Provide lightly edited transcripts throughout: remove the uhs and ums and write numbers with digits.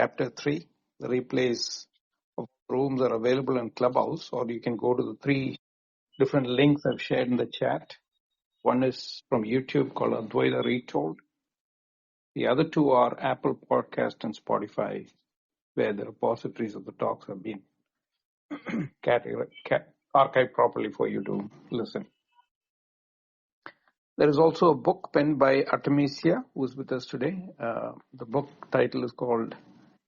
Chapter 3. The replays of rooms are available in Clubhouse, or you can go to the 3 different links I've shared in the chat. One is from YouTube called Advaita Retold. The other 2 are Apple Podcast and Spotify, where the repositories of the talks have been archived properly for you to listen. There is also a book penned by Artemisia, who is with us today. The book title is called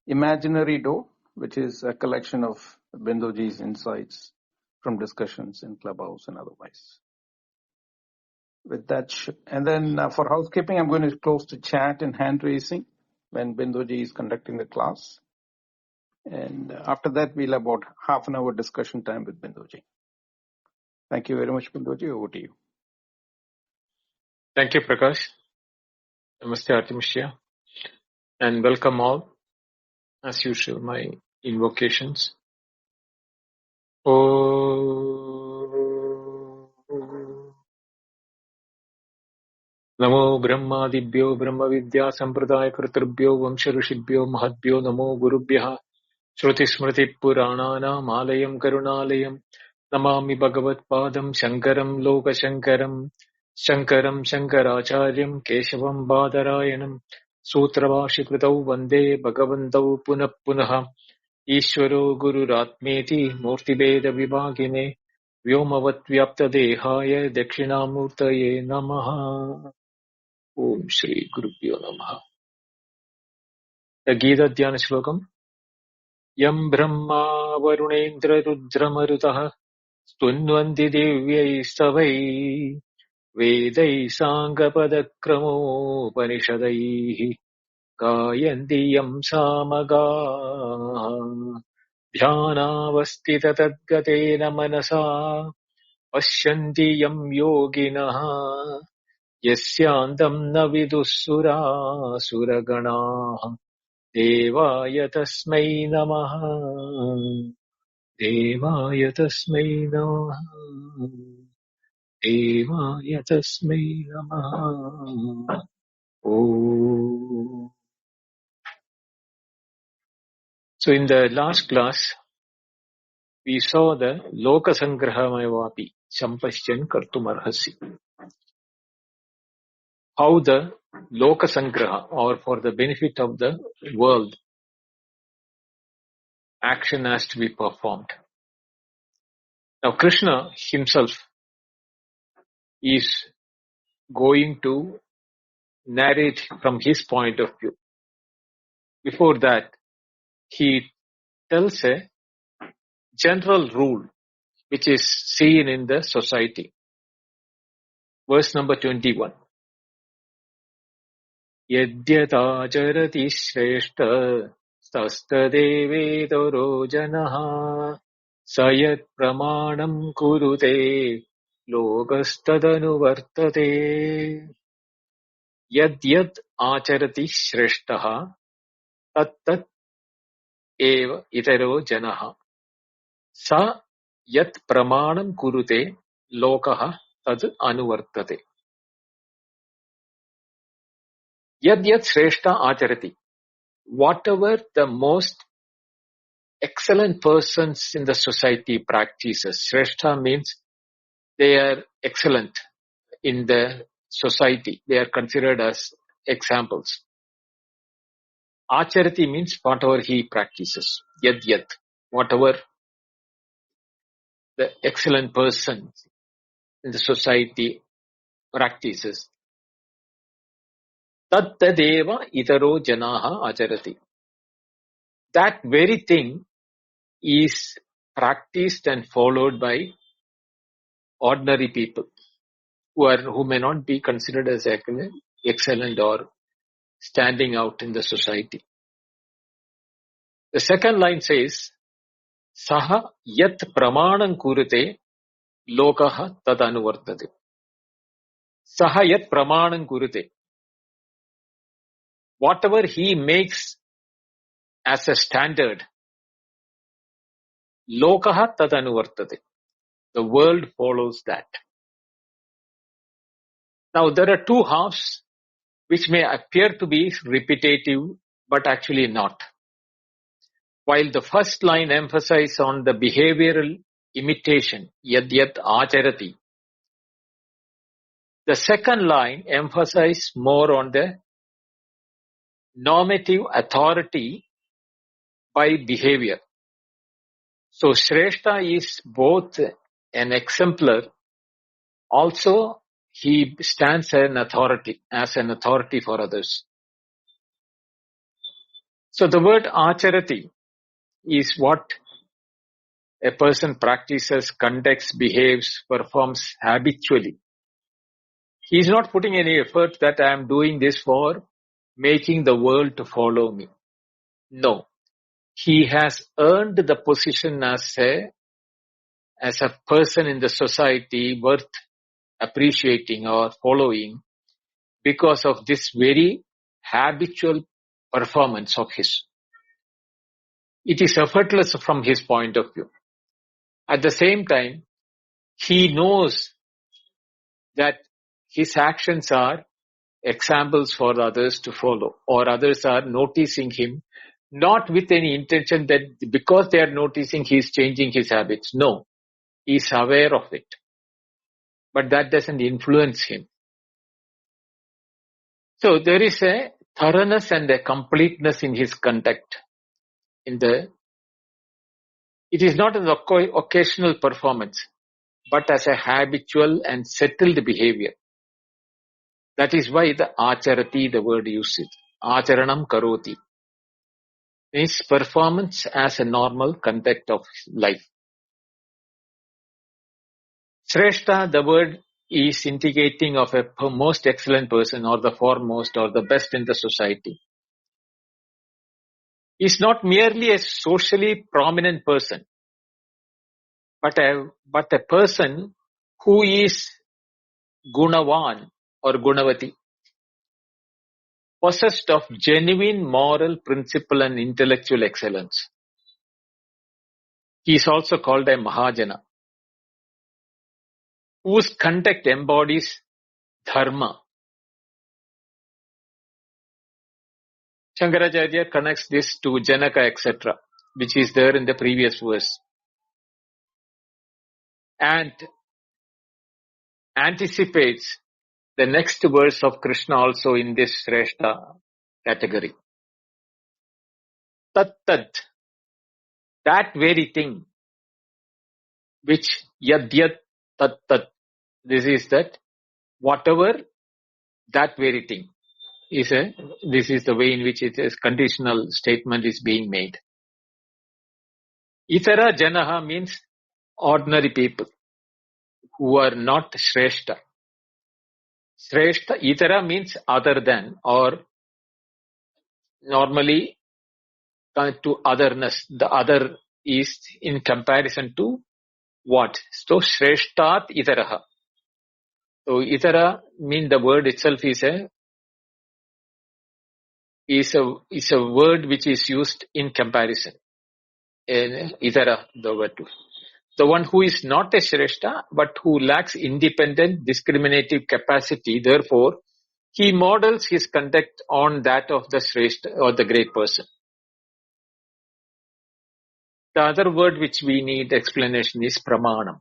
Imaginary Door, which is a collection of Bindoji's insights from discussions in Clubhouse and otherwise. With that, and then for housekeeping, I'm going to close the chat and hand raising when Bindoji is conducting the class. And after that, we'll have about half an hour discussion time with Bindoji. Thank you very much, Bindoji. Over to you. Thank you, Prakash. Namaste, Artemisia. And welcome all. As usual, my invocations. Namo Brahmadibhyo Brahma Vidya Sampradaya Kritrubhyo Vamsha Rishibhyo Mahadbhyo Namo Gurubhyaha Shruti Smriti Purananam Alayam Karunalayam Namami Bhagavad Padam Shankaram Loka Shankaram Shankaram Shankaracharyam Keshavam Badarayanam Sutravashi Kritau Vande Bhagavantau Punah Punaha Ishvaro Guru Ratmeti Murtibeda Vibhagine Vyomavat Vyapta Dehaya Dakshinamurtaye Namaha. Om Shri Gurubhyo Namaha. The Gita Dhyana Shlokam. Yam Brahma Varunendra Rudramarutaha Stunvanti Divyai Savai Vedai Sangapadakrammo Upanishadai Gayanti Yam Samaga Dhyanavastita Tadgatena Manasa Pashyanti Yam Yoginaha Yasyandam Navidussura Suragana Devaya Tasmai Namaha Devaya Tasmai Namaha Devaya Tasmai Namaha. Oh. So in the last class, we saw the Loka Sangrahamayapi Sampashyan Kartumarhasi. How the Loka Sangraha, or for the benefit of the world, action has to be performed. Now Krishna himself is going to narrate from his point of view. Before that, he tells a general rule which is seen in the society. Verse number 21. Yadyatacharati shreshta stastadevetaro janaha sayat pramanam kurute lokastadanuvartate. Yadyat acharati shreshtaha tat eva itaro janaha sa yat pramanam kurute lokaha tad anuvartate. Yadyat shreshta acharati. Whatever the most excellent persons in the society practices. Shrestha means they are excellent in the society. They are considered as examples. Acharati means whatever he practices. Yad. Whatever the excellent person in the society practices. Tat tadeva itaro janaha acharati. That very thing is practiced and followed by ordinary people who may not be considered as excellent or standing out in the society. The second line says, Saha yat pramanam kurute lokaha tad anuvartate. Saha yat pramanam kurute. Whatever he makes as a standard, lokaha tad anuvartate. The world follows that. Now there are two halves which may appear to be repetitive, but actually not. While the first line emphasizes on the behavioral imitation, yad yat acharati, the second line emphasizes more on the normative authority by behavior. So Shrestha is both an exemplar, also he stands as an authority for others. So the word acharati is what a person practices, conducts, behaves, performs habitually. He is not putting any effort that I am doing this for making the world to follow me. No. He has earned the position as a person in the society worth appreciating or following because of this very habitual performance of his. It is effortless from his point of view. At the same time, he knows that his actions are examples for others to follow, or others are noticing him, not with any intention that because they are noticing he is changing his habits. No, he is aware of it. But that doesn't influence him. So there is a thoroughness and a completeness in his conduct. It is not an occasional performance, but as a habitual and settled behavior. That is why the acharati, the word used, acharanam karoti, means performance as a normal conduct of life. Shrestha, the word is indicating of a most excellent person or the foremost or the best in the society. He is not merely a socially prominent person, but a person who is gunavan or gunavati, possessed of genuine moral principle and intellectual excellence. He is also called a Mahajana, whose conduct embodies dharma. Shankaracharya connects this to Janaka, etc., which is there in the previous verse, and anticipates the next verse of Krishna also in this Shrestha category. Tat tat, that very thing, which yad yad tat tat, this is that, whatever that very thing this is the way in which it is conditional statement is being made. Itara janaha means ordinary people who are not Shrestha. Shrestha, itara means other than, or normally to otherness. The other is in comparison to what? So Shreshtat itaraha. So itara mean the word itself is a word which is used in comparison. Itara, the word. The one who is not a Shrestha, but who lacks independent discriminative capacity, therefore, he models his conduct on that of the Shrestha or the great person. The other word which we need explanation is pramanam.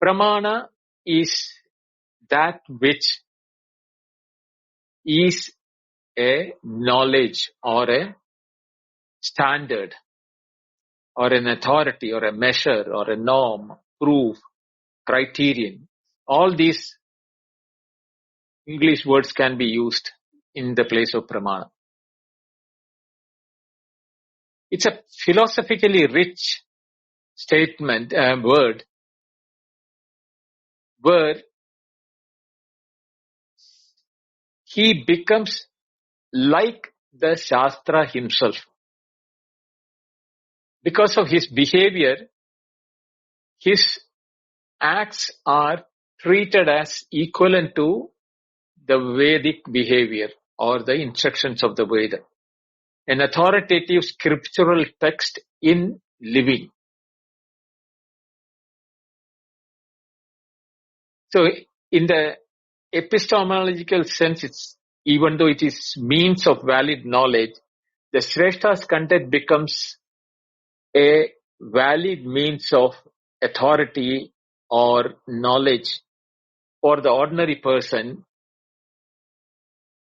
Pramana is that which is a knowledge or a standard or an authority or a measure or a norm, proof, criterion. All these English words can be used in the place of pramana. It's a philosophically rich statement, word, where he becomes like the Shastra himself. Because of his behavior, his acts are treated as equivalent to the Vedic behavior or the instructions of the Veda. An authoritative scriptural text in living. So in the epistemological sense, even though it is means of valid knowledge, the Shreshta's conduct becomes a valid means of authority or knowledge for the ordinary person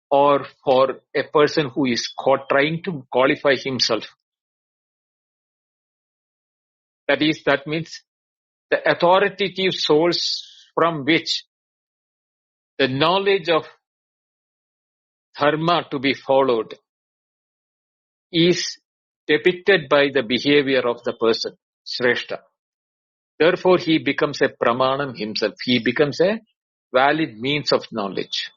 or for a person who is trying to qualify himself. That means the authoritative source from which the knowledge of dharma to be followed is depicted by the behavior of the person, Shrestha. Therefore, he becomes a pramanam himself. He becomes a valid means of knowledge.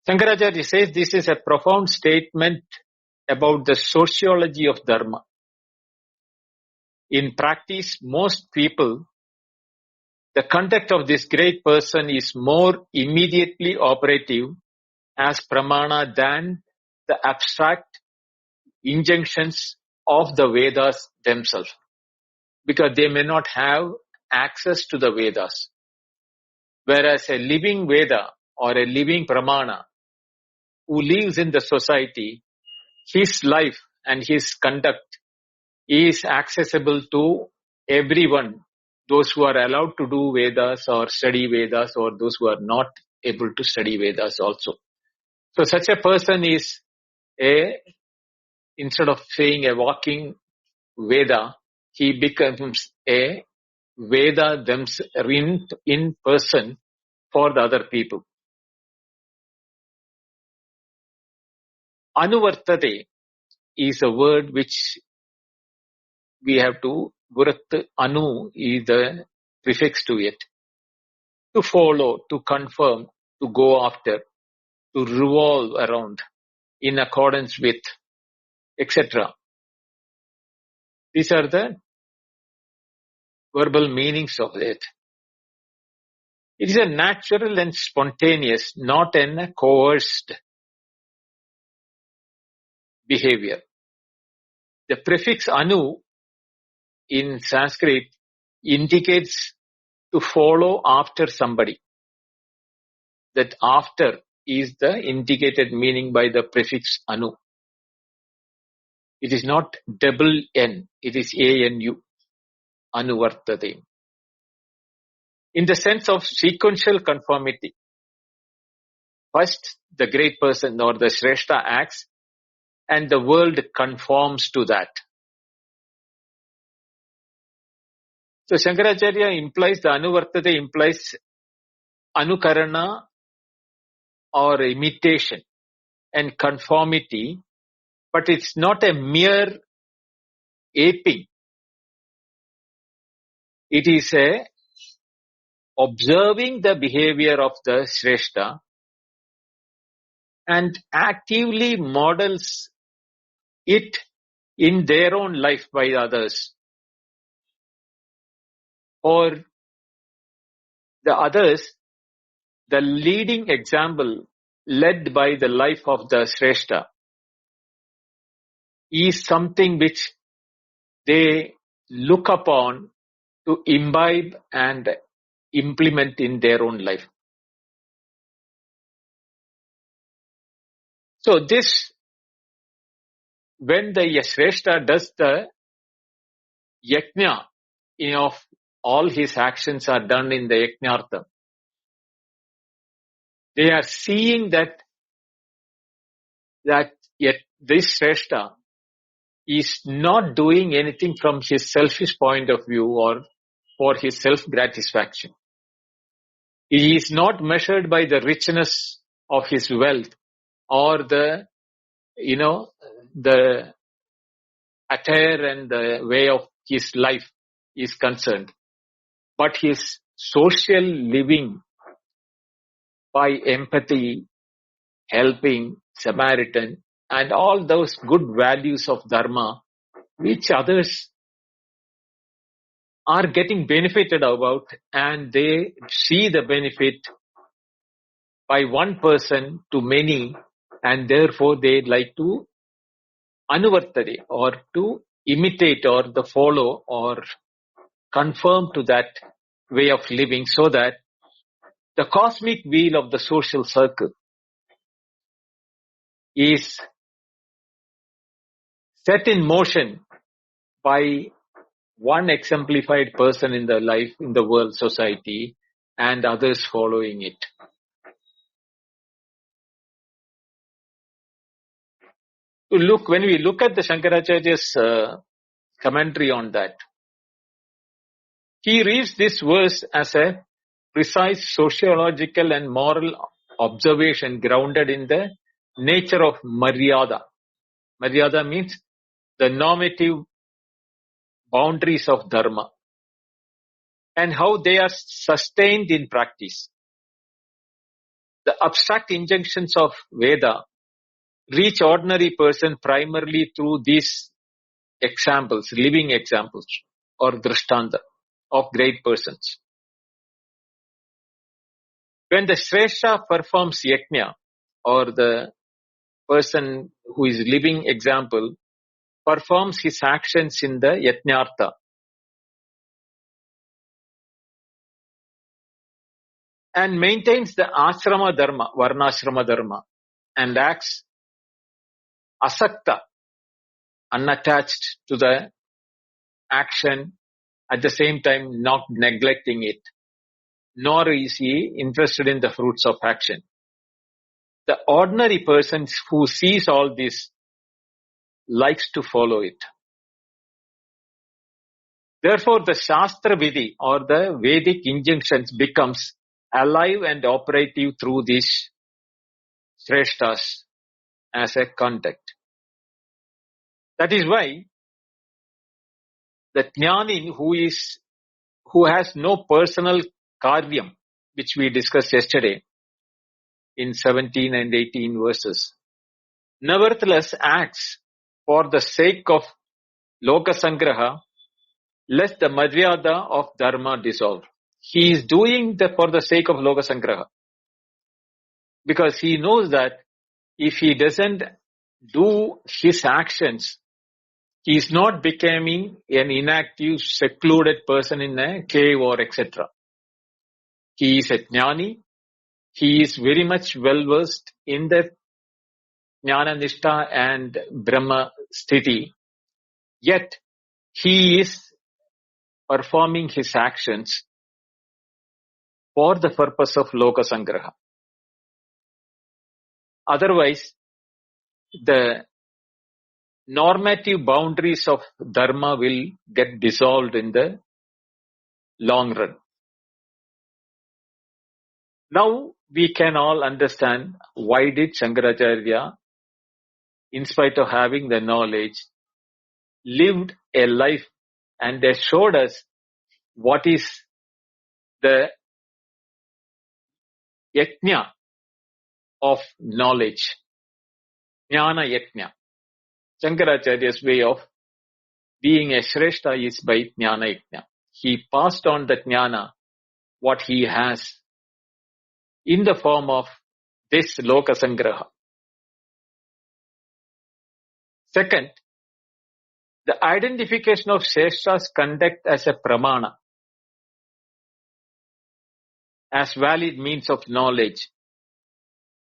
Shankaracharya says this is a profound statement about the sociology of dharma. In practice, most people, the conduct of this great person is more immediately operative as pramana than the abstract injunctions of the Vedas themselves, because they may not have access to the Vedas. Whereas a living Veda or a living pramana who lives in the society, his life and his conduct is accessible to everyone, those who are allowed to do Vedas or study Vedas, or those who are not able to study Vedas also. So such a person is instead of saying a walking Veda, he becomes a Veda in person for the other people. Anuvartate is a word which we have to, Gurat Anu is the prefix to it. To follow, to confirm, to go after, to revolve around, in accordance with, etc. These are the verbal meanings of it. It is a natural and spontaneous, not a coerced behavior. The prefix anu in Sanskrit indicates to follow after somebody. That after is the indicated meaning by the prefix anu. It is not double N, it is A-N-U, anuvartate. In the sense of sequential conformity, first the great person or the Shrestha acts and the world conforms to that. So Shankaracharya implies, the anuvartate implies anukarana or imitation and conformity, but it's not a mere aping. It is a observing the behavior of the Shrestha and actively models it in their own life by others. For the others, the leading example led by the life of the Shrestha is something which they look upon to imbibe and implement in their own life. So this, when the Shrestha does the yajna, all his actions are done in the yajnartham, they are seeing that yet this Shrestha is not doing anything from his selfish point of view or for his self-gratification. He is not measured by the richness of his wealth or the attire and the way of his life is concerned, but his social living by empathy, helping, Samaritan, and all those good values of dharma which others are getting benefited about, and they see the benefit by one person to many, and therefore they like to anuvartade or to imitate or the follow or conform to that way of living, so that the cosmic wheel of the social circle is set in motion by one exemplified person in the life, in the world society, and others following it. When we look at the Shankaracharya's commentary on that, he reads this verse as a precise sociological and moral observation grounded in the nature of Maryada. Maryada means the normative boundaries of Dharma and how they are sustained in practice. The abstract injunctions of Veda reach ordinary person primarily through these examples, living examples or drishtanta of great persons. When the Shrestha performs yajna, or the person who is living example performs his actions in the yajnartha, and maintains the ashrama dharma, varnashrama dharma, and acts asakta, unattached to the action, at the same time not neglecting it, nor is he interested in the fruits of action. The ordinary person who sees all this likes to follow it. Therefore, the Shastra Vidhi or the Vedic injunctions becomes alive and operative through these Shreshtas as a contact. That is why the Jnani who has no personal karyam, which we discussed yesterday in 17 and 18 verses, nevertheless acts for the sake of loka sangraha, lest the madhyada of dharma dissolve. He is doing for the sake of loka sangraha, because he knows that if he doesn't do his actions, he is not becoming an inactive, secluded person in a cave or etc. He is a jnani. He is very much well versed in the jnana nishtha and brahma sthiti. Yet he is performing his actions for the purpose of loka sangraha. Otherwise, the normative boundaries of dharma will get dissolved in the long run. Now we can all understand why did Shankaracharya, in spite of having the knowledge, lived a life and they showed us what is the yajna of knowledge, jnana yajna. Shankaracharya's way of being a Shrestha is by jnana yajna. He passed on the jnana, what he has, in the form of this loka sangraha. Second, the identification of Shrestha's conduct as a pramana, as valid means of knowledge.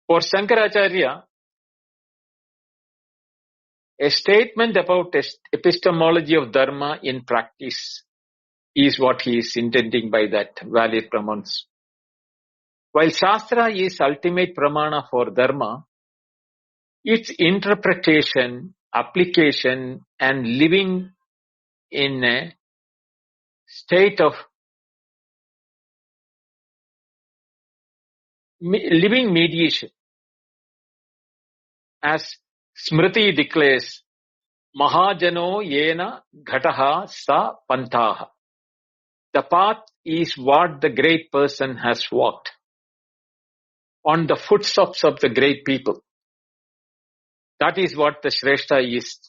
For Shankaracharya, a statement about epistemology of dharma in practice is what he is intending by that valid pramans. While Shastra is ultimate pramana for dharma, its interpretation, application, and living in a state of living mediation, as Smriti declares, Mahajano yena ghataha sa pantaha. The path is what the great person has walked, on the footsteps of the great people. That is what the Shrestha is.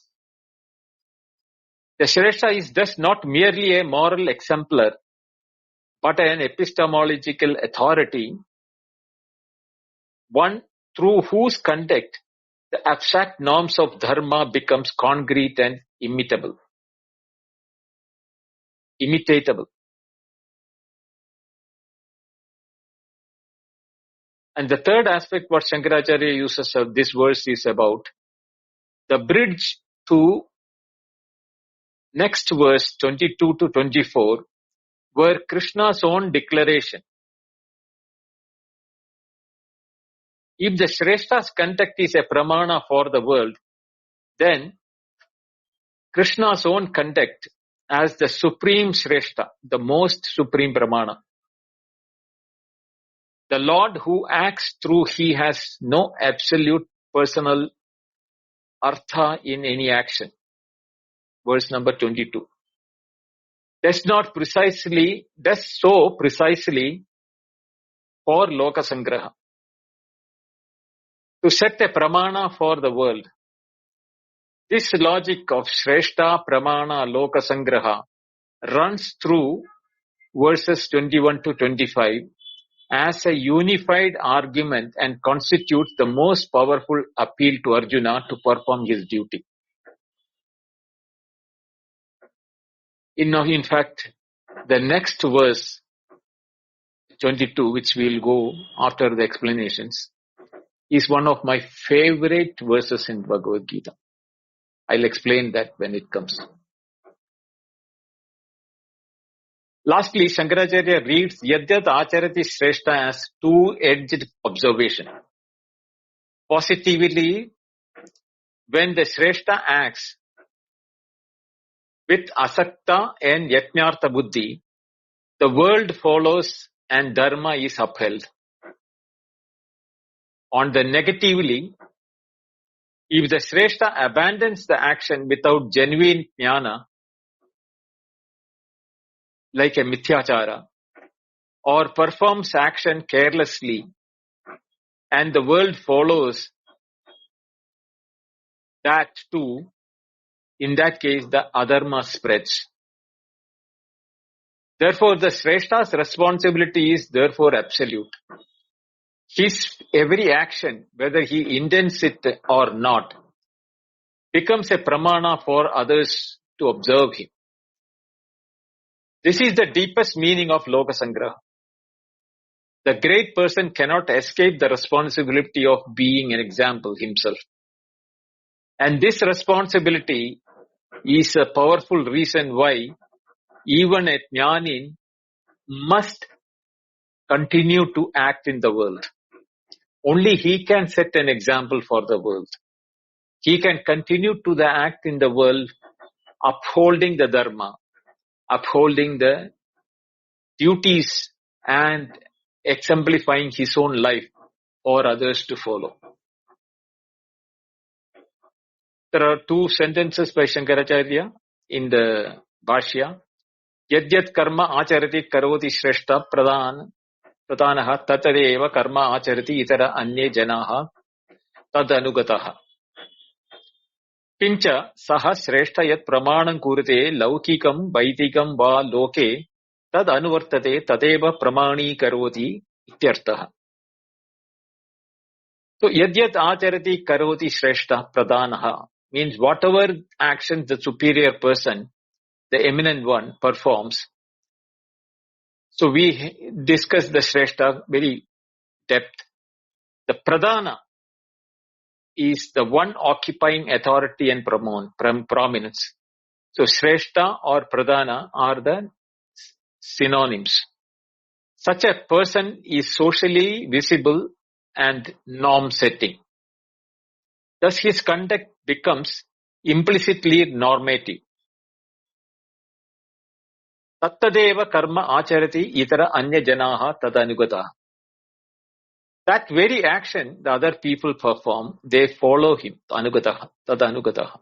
The Shrestha is thus not merely a moral exemplar, but an epistemological authority, one through whose conduct the abstract norms of dharma becomes concrete and imitatable. And the third aspect what Shankaracharya uses of this verse is about the bridge to next verse 22 to 24, where Krishna's own declaration. If the Shreshta's conduct is a pramana for the world, then Krishna's own conduct as the supreme Shreshta, the most supreme pramana. The Lord who acts through, he has no absolute personal artha in any action. Verse number 22. Does so precisely for Loka Sangraha. To set a pramana for the world. This logic of Shreshta, Pramana, Loka Sangraha runs through verses 21 to 25 as a unified argument and constitutes the most powerful appeal to Arjuna to perform his duty. In fact, the next verse, 22, which we'll go after the explanations, is one of my favorite verses in Bhagavad Gita. I'll explain that when it comes. Lastly, Shankaracharya reads Yadyat Acharati Shrestha as two-edged observation. Positively, when the Shrestha acts with asakta and yatnyartha buddhi, the world follows and dharma is upheld. On the negatively, if the Shrestha abandons the action without genuine jnana, like a mithyachara, or performs action carelessly, and the world follows that too, in that case the adharma spreads. Therefore, the Shreshta's responsibility is therefore absolute. His every action, whether he intends it or not, becomes a pramana for others to observe him. This is the deepest meaning of Loka Sangraha. The great person cannot escape the responsibility of being an example himself. And this responsibility is a powerful reason why even a jnani must continue to act in the world. Only he can set an example for the world. He can continue to act in the world, upholding the dharma, upholding the duties and exemplifying his own life for others to follow. There are two sentences by Shankaracharya in the Bhashya. Yadyat karma acharati karoti shreshta pradanaha tatadeva karma acharati itara anye janaha tadanugataha. Kincha saha shreshta yat pramanam kurate laukikam vaitikam va loke tad anuvartate tadeva pramani karoti ityartaha. So yadyat acharati karoti shreshta pradanaha means whatever actions the superior person, the eminent one, performs. So we discussed the Shrestha very depth. The Pradana is the one occupying authority and prominence. So Shrestha or Pradana are the synonyms. Such a person is socially visible and norm setting. Thus his conduct becomes implicitly normative. Tattadeva karma acharati itara anya janaha tadanugataha. That very action the other people perform, they follow him. Tadanugataha.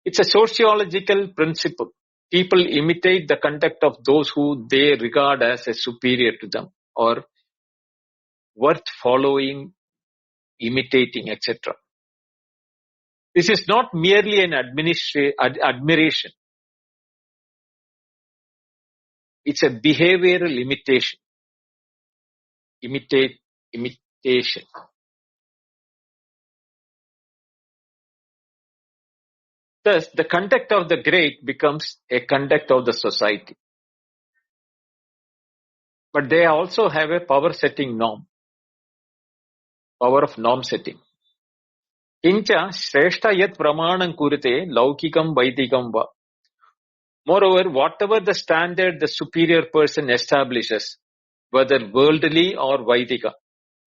It's a sociological principle. People imitate the conduct of those who they regard as a superior to them or worth following, imitating, etc. This is not merely an admiration. It's a behavioral imitation. Imitation. Thus, the conduct of the great becomes a conduct of the society. but they also have a power of norm setting. Kincha shreshta yat pramanam kurite laukikam vaidikam va. Moreover, whatever the standard the superior person establishes, whether worldly or Vaidika,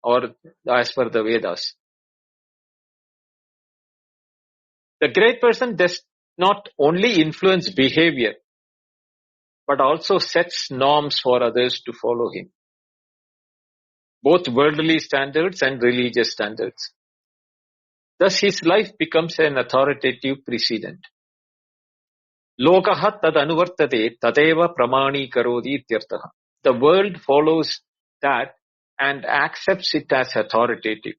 or as per the Vedas, the great person does not only influence behavior, but also sets norms for others to follow him, both worldly standards and religious standards. Thus his life becomes an authoritative precedent. Lokaha tad anuvartate tadeva pramani karodi ityartaha. The world follows that and accepts it as authoritative.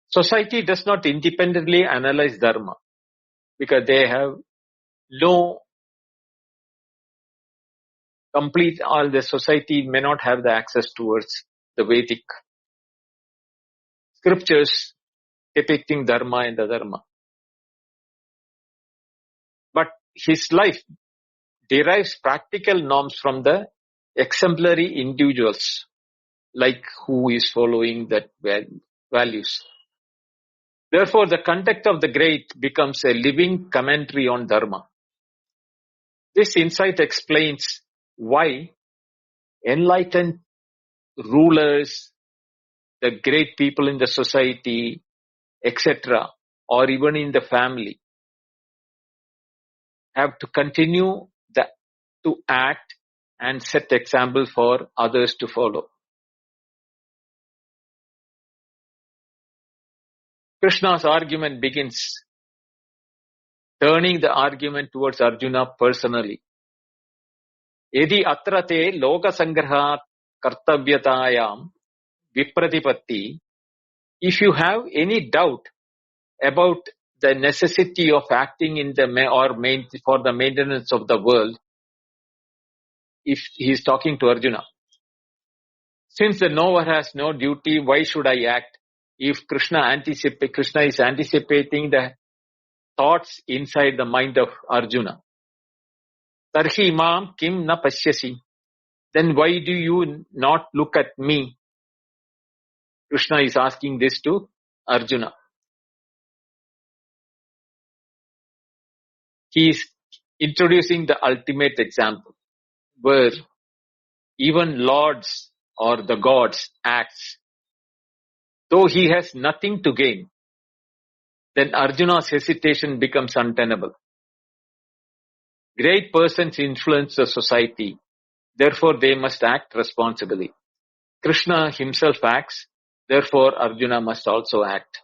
Society does not independently analyze dharma because they have no complete, all the society may not have the access towards the Vedic scriptures depicting dharma and adharma. But his life derives practical norms from the exemplary individuals, like who is following that values. Therefore, the conduct of the great becomes a living commentary on dharma. This insight explains why enlightened rulers, the great people in the society, etc., or even in the family, have to continue to act and set example for others to follow. Krishna's argument begins turning the argument towards Arjuna personally. Yadi atrate loka sangrahat kartavyatayam vipratipatti. If you have any doubt about the necessity of acting in for the maintenance of the world, if he is talking to Arjuna, since the knower has no duty, why should I act? If Krishna is anticipating the thoughts inside the mind of Arjuna, tarhi mam kim na pashyasi, then why do you not look at me? Krishna is asking this to Arjuna. He is introducing the ultimate example where even lords or the gods acts. Though he has nothing to gain, then Arjuna's hesitation becomes untenable. Great persons influence the society, therefore they must act responsibly. Krishna himself acts, therefore Arjuna must also act.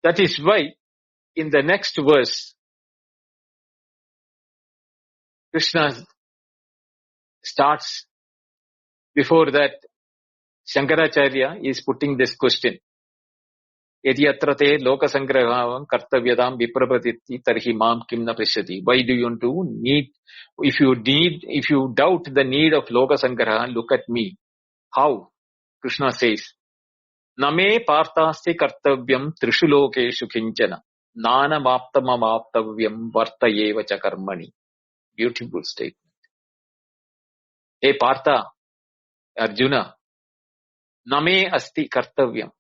That is why in the next verse, Krishna starts, before that, Shankaracharya is putting this question. Yadi atrate loka sangrahavam kartavyadam viprapatitti tarhi mam kim na pashyati. Why do you want to need, if you doubt the need of loka sangraha, look at me. How? Krishna says, Name parthasti kartavyam trishu lokeshu kinchana nana maptamamaptavyam vartayeva cha karmani. Beautiful statement. Hey Partha, Arjuna, Name asti kartavyam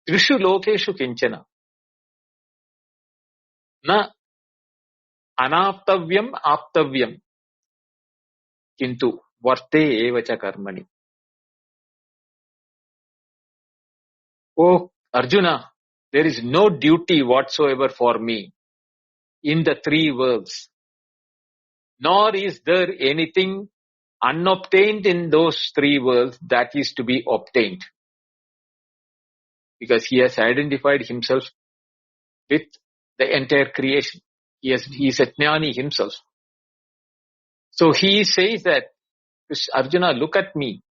trishu lokeshu kinchana na anaptavyam aptavyam kintu varte eva cha karmani. Oh Arjuna, there is no duty whatsoever for me in the three worlds, nor is there anything unobtained in those three worlds that is to be obtained. Because he has identified himself with the entire creation. He is a Jnani himself. So he says that, Arjuna, look at me.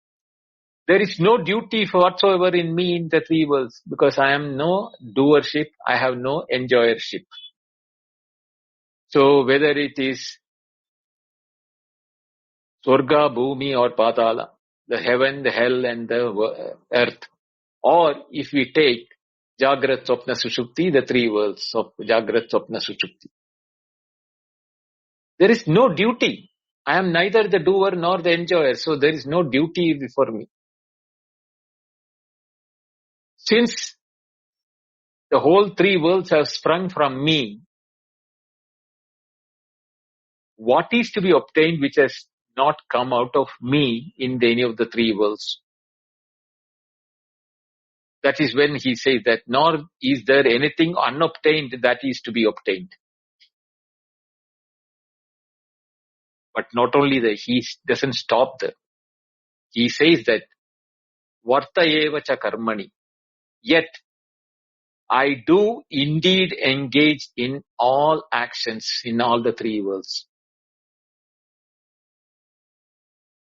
There is no duty whatsoever in me in the three worlds, because I am no doership, I have no enjoyership. So whether it is Swarga, Bhumi or Patala, the heaven, the hell and the earth, or if we take Jagrat, Swapna, Sushupti, the three worlds of Jagrat, Swapna, Sushupti. There is no duty. I am neither the doer nor the enjoyer, so there is no duty before me. Since the whole three worlds have sprung from me, what is to be obtained which has not come out of me in any of the three worlds? That is when he says that, nor is there anything unobtained that is to be obtained. But not only that, he doesn't stop there. He says that, Varta eva cha karmani. Yet, I do indeed engage in all actions in all the three worlds.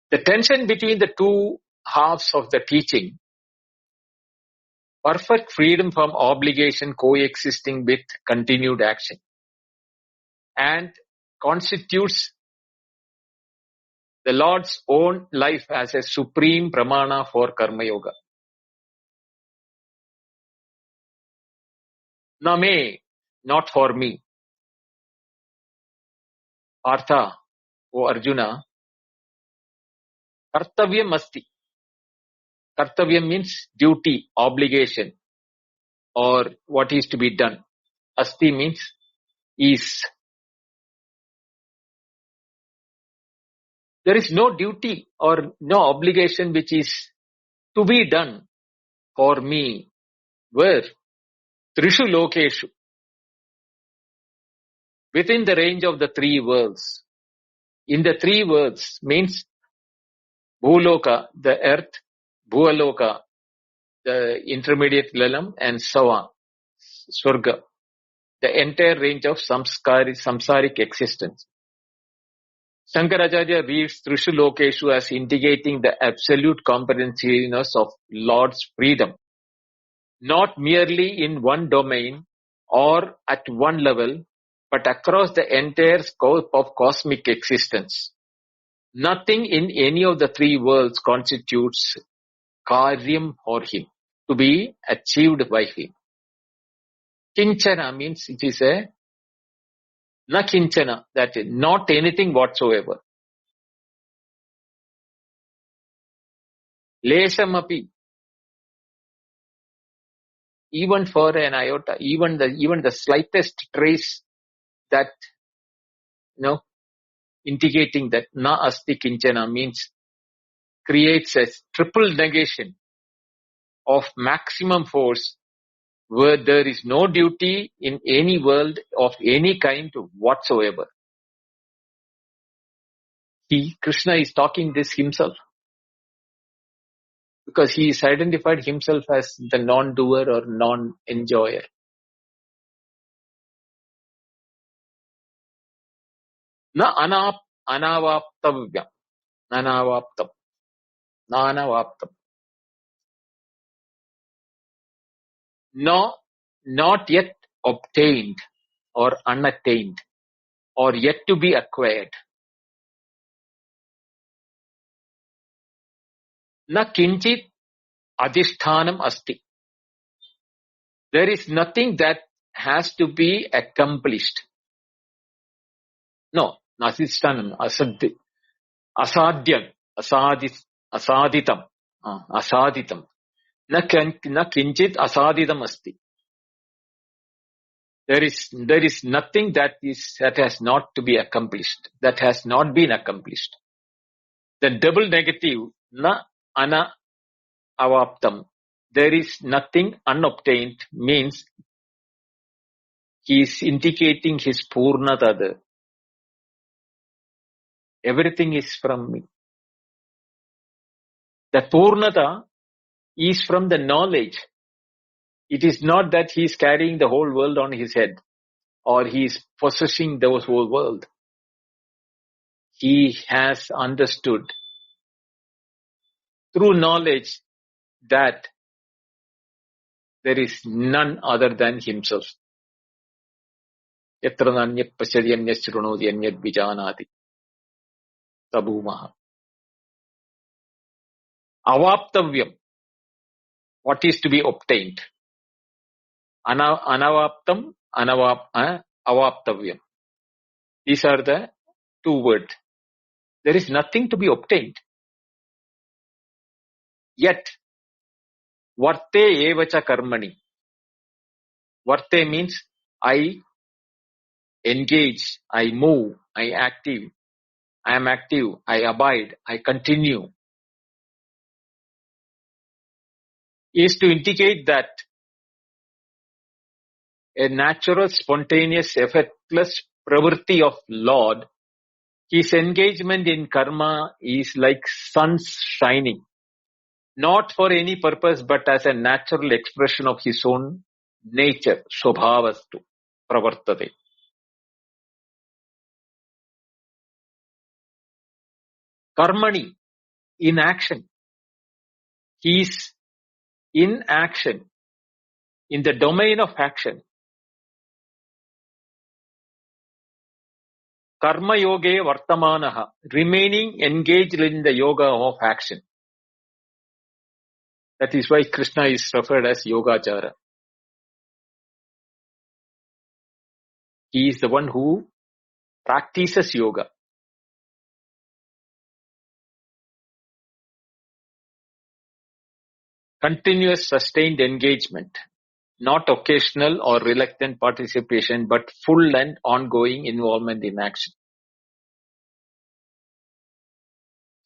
The tension between the two halves of the teaching, perfect freedom from obligation coexisting with continued action, and constitutes the Lord's own life as a supreme pramana for karma yoga. Na me, not for me. Partha, O Arjuna, kartavyam asti. Kartavyam means duty, obligation, or what is to be done. Asti means is. There is no duty or no obligation which is to be done for me. Where? Trishu lokeshu. Within the range of the three worlds. In the three worlds means Bhuloka, the earth, Bhualoka, the intermediate realm, and so on. Swarga, the entire range of samsaric existence. Shankaracharya reads Trishu Lokeshu as indicating the absolute comprehensiveness of Lord's freedom, not merely in one domain or at one level, but across the entire scope of cosmic existence. Nothing in any of the three worlds constitutes karyam for him, to be achieved by him. Kinchana means it is a na kinchana, that is not anything whatsoever. Leshamapi, even for an iota, even the slightest trace that, indicating that na asti kinchana means creates a triple negation of maximum force, where there is no duty in any world of any kind whatsoever. Krishna is talking this himself, because he is identified himself as the non-doer or non-enjoyer. Na anavaptavyam. Anavaptam. Na anavaptam. No, not yet obtained or unattained or yet to be acquired. Na kinchit adhishthanam asti. There is nothing that has to be accomplished. No, adhishthanam, asadhyam, asaditam, asaditam. Na kinchit asaditam asti. There is nothing that has not to be accomplished, that has not been accomplished. The double negative, na ana avaptam, there is nothing unobtained, means he is indicating his purnata there. Everything is from me. The purnata is from the knowledge. It is not that he is carrying the whole world on his head, or he is possessing the whole world. He has understood through knowledge that there is none other than himself. Yatra nanyat pasyanyat shrunoti anyat vijanati tabhumaha. Avaptavyam, what is to be obtained. Anavaptam, avaptavyam. These are the two words. There is nothing to be obtained. Yet, varte evacha karmani. Varte means I engage, I move, I am active, I abide, I continue. Is to indicate that a natural, spontaneous, effortless pravritti of Lord, his engagement in karma is like sun's shining, not for any purpose but as a natural expression of his own nature, swabhavastu, pravartate. Karmani, in action. He is in action, in the domain of action. Karma yoge vartamanaha, remaining engaged in the yoga of action. That is why Krishna is referred as Yogachara. He is the one who practices yoga. Continuous sustained engagement, not occasional or reluctant participation, but full and ongoing involvement in action.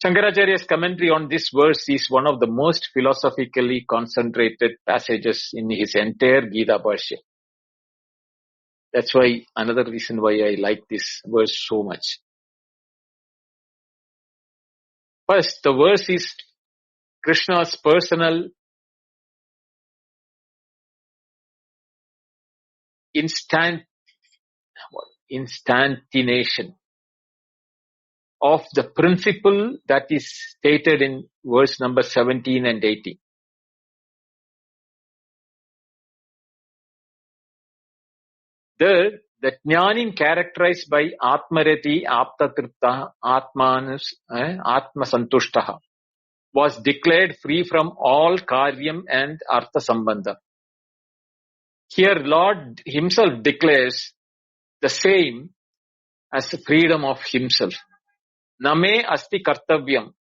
Shankaracharya's commentary on this verse is one of the most philosophically concentrated passages in his entire Gita Bhashya. That's why, another reason why I like this verse so much. First, the verse is Krishna's personal instantination of the principle that is stated in verse number 17 and 18. There, the jnanin characterized by atmarati, aptatripta, atmasantushtaha was declared free from all karyam and artha sambandha. Here, Lord himself declares the same as the freedom of himself. Name asti kartavyam,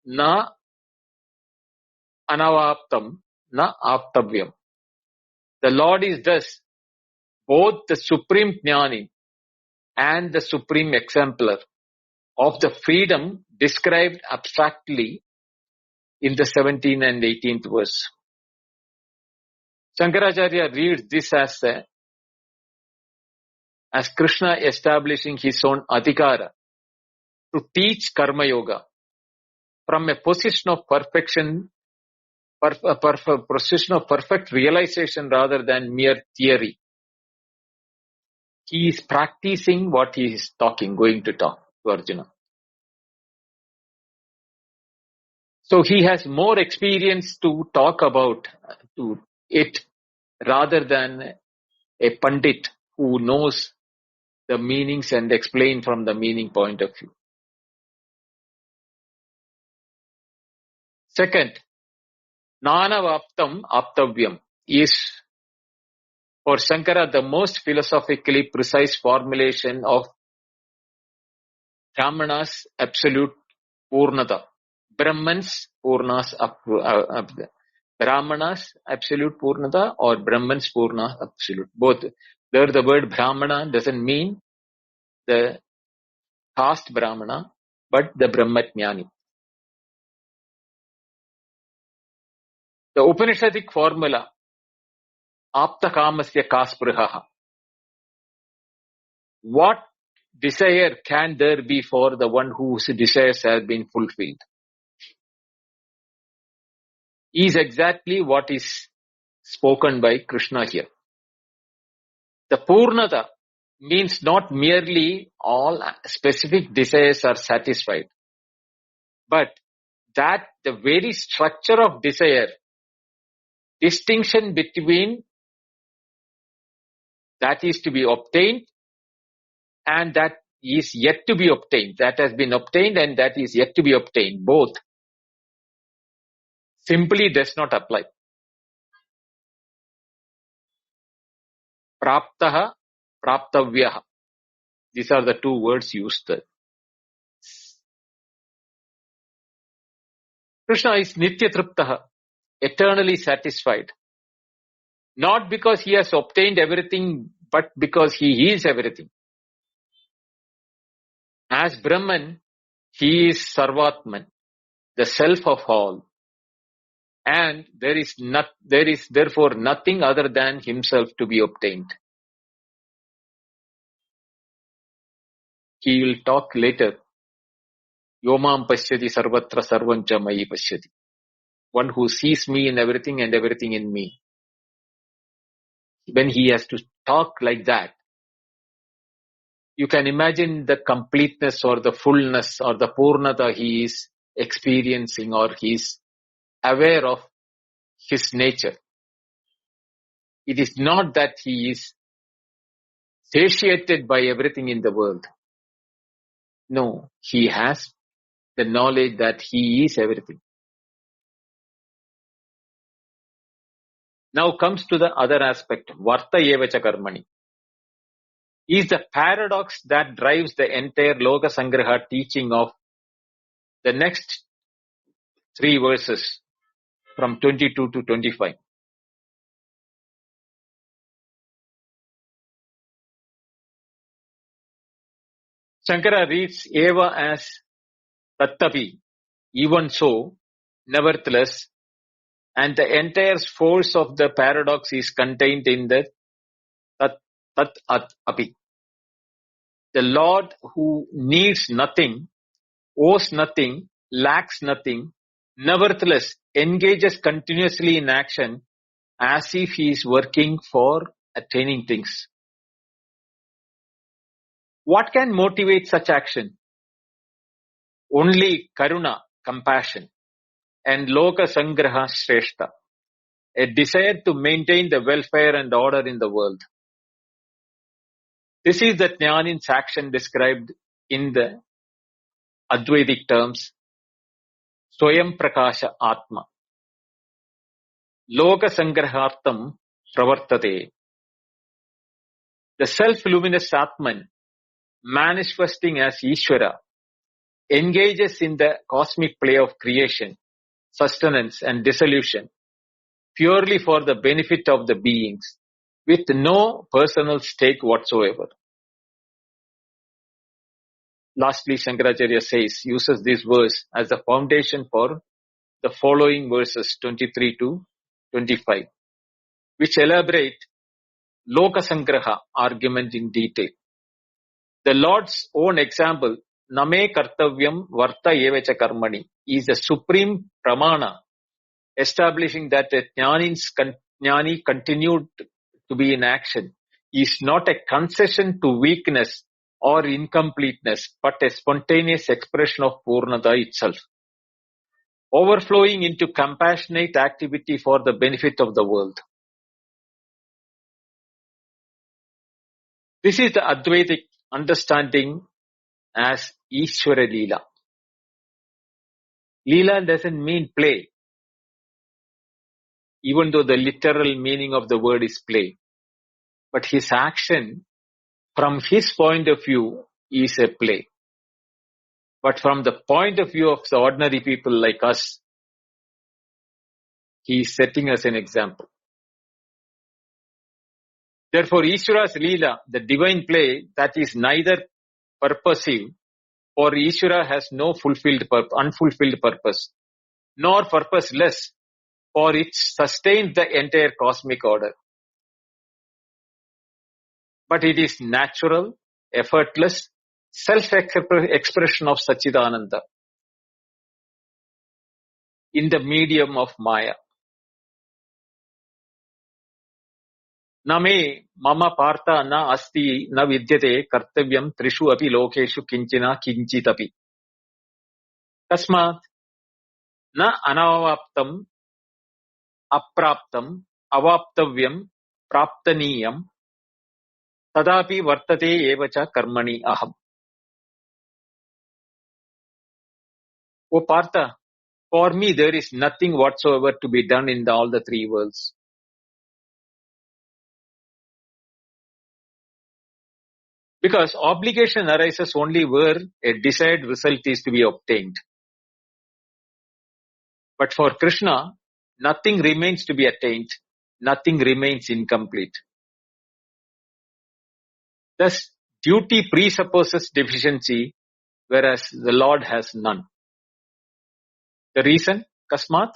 na anavaptam, na aptavyam. The Lord is thus both the supreme jnani and the supreme exemplar of the freedom described abstractly in the 17th and 18th verse. Shankaracharya reads this as Krishna establishing his own adhikara to teach karma yoga from a position of perfection, position of perfect realization rather than mere theory. He is practicing what he is going to talk to Arjuna. So he has more experience to talk about to it rather than a pandit who knows the meanings and explain from the meaning point of view. Second, Nanavaptam Aptavyam is for Shankara the most philosophically precise formulation of Brahmana's absolute Purnata. Brahman's Purna's Brahmana's absolute Purnata or Brahman's Purna absolute. Both. There the word Brahmana doesn't mean the caste Brahmana, but the Brahmatjnani. The Upanishadic formula, Apta Kamasya Kasprihaha. What desire can there be for the one whose desires have been fulfilled? Is exactly what is spoken by Krishna here. The Purnata means not merely all specific desires are satisfied, but that the very structure of desire, distinction between that is to be obtained and that is yet to be obtained, that has been obtained and that is yet to be obtained, both simply does not apply. Praptaha, praptavyaha. These are the two words used there. Krishna is Nitya Triptaha, eternally satisfied. Not because he has obtained everything, but because he is everything. As Brahman, he is Sarvatman, the self of all. And there is therefore nothing other than himself to be obtained. He will talk later. Yomam pashyati sarvatra sarvancha mayi pashyati. One who sees me in everything and everything in me. When he has to talk like that, you can imagine the completeness or the fullness or the purnata he is experiencing, or he is aware of his nature. It is not that he is satiated by everything in the world. No, he has the knowledge that he is everything. Now comes to the other aspect, Varta Evacha Karmani. Is the paradox that drives the entire Loka Sangraha teaching of the next 3 verses from 22 to 25. Shankara reads Eva as Tattapi, even so, nevertheless, and the entire force of the paradox is contained in the Tat Api. The Lord who needs nothing, owes nothing, lacks nothing, nevertheless engages continuously in action as if he is working for attaining things. What can motivate such action? Only Karuna, compassion, and Loka Sangraha Shrestha, a desire to maintain the welfare and order in the world. This is the Jnanin's action described in the Advaitic terms, Swayam Prakasha Atma. Loka Sangrahartam Pravartate. The self-luminous Atman, manifesting as Ishvara, engages in the cosmic play of creation, sustenance and dissolution, purely for the benefit of the beings, with no personal stake whatsoever. Lastly, Shankaracharya uses this verse as the foundation for the following verses 23 to 25, which elaborate Loka Sangraha argument in detail. The Lord's own example, Name Kartavyam Varta Evacha Karmani, is the supreme pramana, establishing that a Jnani continued to be in action is not a concession to weakness or incompleteness, but a spontaneous expression of Purnata itself, overflowing into compassionate activity for the benefit of the world. This is the Advaitic understanding as Ishvara Leela. Leela doesn't mean play, even though the literal meaning of the word is play. But his action, from his point of view, is a play. But from the point of view of the ordinary people like us, he is setting us an example. Therefore, Ishvara's Leela, the divine play that is neither purposive, for Ishvara has no unfulfilled purpose, nor purposeless, for it sustains the entire cosmic order. But it is natural, effortless, self-expression of Sachidananda in the medium of Maya. Name mama partha na asti na vidyate kartavyam trishu api lokeshu kinchina kinchitapi. Tasmat na anavaptam apraptam avaptavyam praptaniyam tadapi vartate evacha karmani aham. O Partha, for me there is nothing whatsoever to be done in all the 3 worlds. Because obligation arises only where a desired result is to be obtained. But for Krishna, nothing remains to be attained, nothing remains incomplete. Thus, duty presupposes deficiency, whereas the Lord has none. The reason? Kasmat?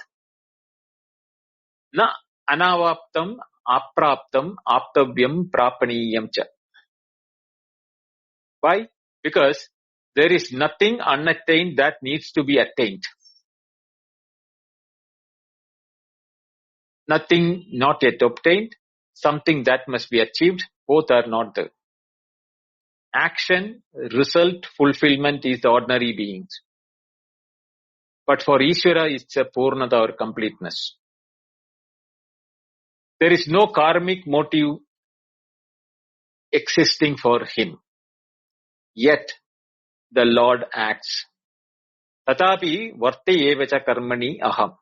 Na anavaptam, apraptam, aptavyam, prapaniyam cha. Why? Because there is nothing unattained that needs to be attained. Nothing not yet obtained, something that must be achieved, both are not there. Action, result, fulfillment is the ordinary beings. But for Ishvara, it's a Purnata or completeness. There is no karmic motive existing for him. Yet, the Lord acts. Tatapi varte evacha karmani aham.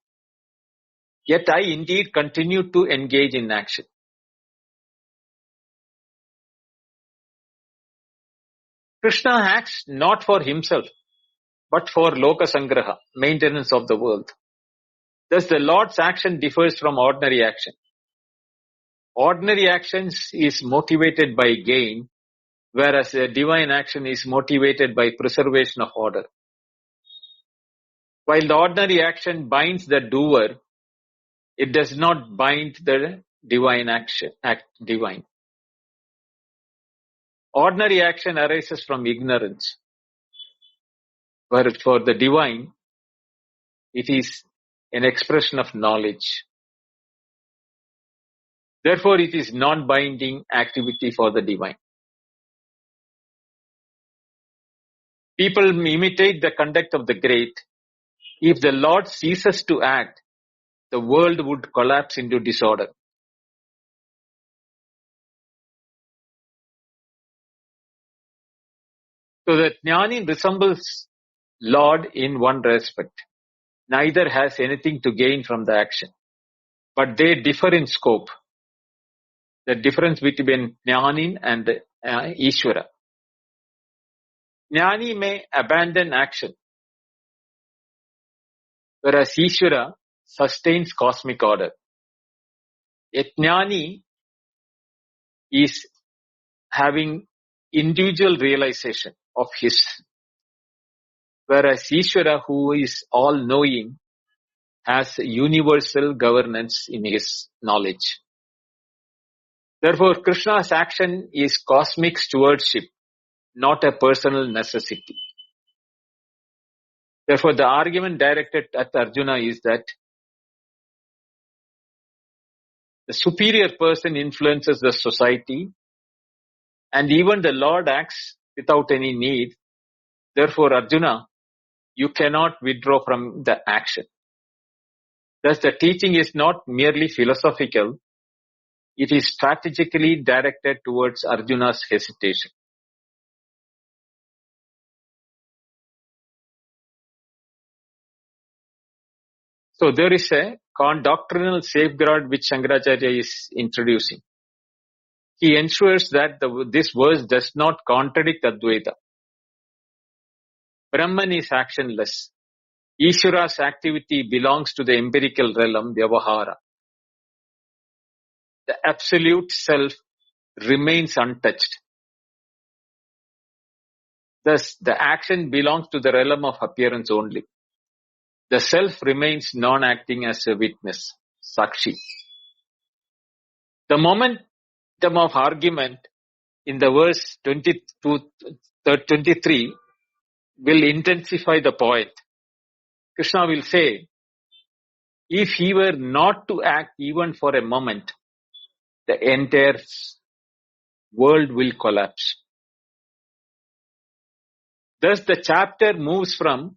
Yet I indeed continue to engage in action. Krishna acts not for himself, but for loka sangraha, maintenance of the world. Thus the Lord's action differs from ordinary action. Ordinary actions is motivated by gain, whereas a divine action is motivated by preservation of order. While the ordinary action binds the doer, it does not bind the divine action. Divine. Ordinary action arises from ignorance, whereas for the divine, it is an expression of knowledge. Therefore, it is non-binding activity for the divine. People imitate the conduct of the great. If the Lord ceases to act, the world would collapse into disorder. So the Jnani resembles Lord in one respect. Neither has anything to gain from the action. But they differ in scope. The difference between Jnani and Ishvara. Jnani may abandon action, whereas Ishvara sustains cosmic order. A Jnani is having individual realization of his, whereas Ishvara, who is all-knowing, has universal governance in his knowledge. Therefore, Krishna's action is cosmic stewardship, not a personal necessity. Therefore, the argument directed at Arjuna is that the superior person influences the society, and even the Lord acts without any need. Therefore, Arjuna, you cannot withdraw from the action. Thus, the teaching is not merely philosophical, it is strategically directed towards Arjuna's hesitation. So there is a doctrinal safeguard which Shankaracharya is introducing. He ensures that this verse does not contradict Advaita. Brahman is actionless. Ishvara's activity belongs to the empirical realm, Vyavahara. The absolute self remains untouched. Thus, the action belongs to the realm of appearance only. The self remains non-acting as a witness, Sakshi. The momentum of argument in the verse 23 will intensify the point. Krishna will say, if he were not to act even for a moment, the entire world will collapse. Thus, the chapter moves from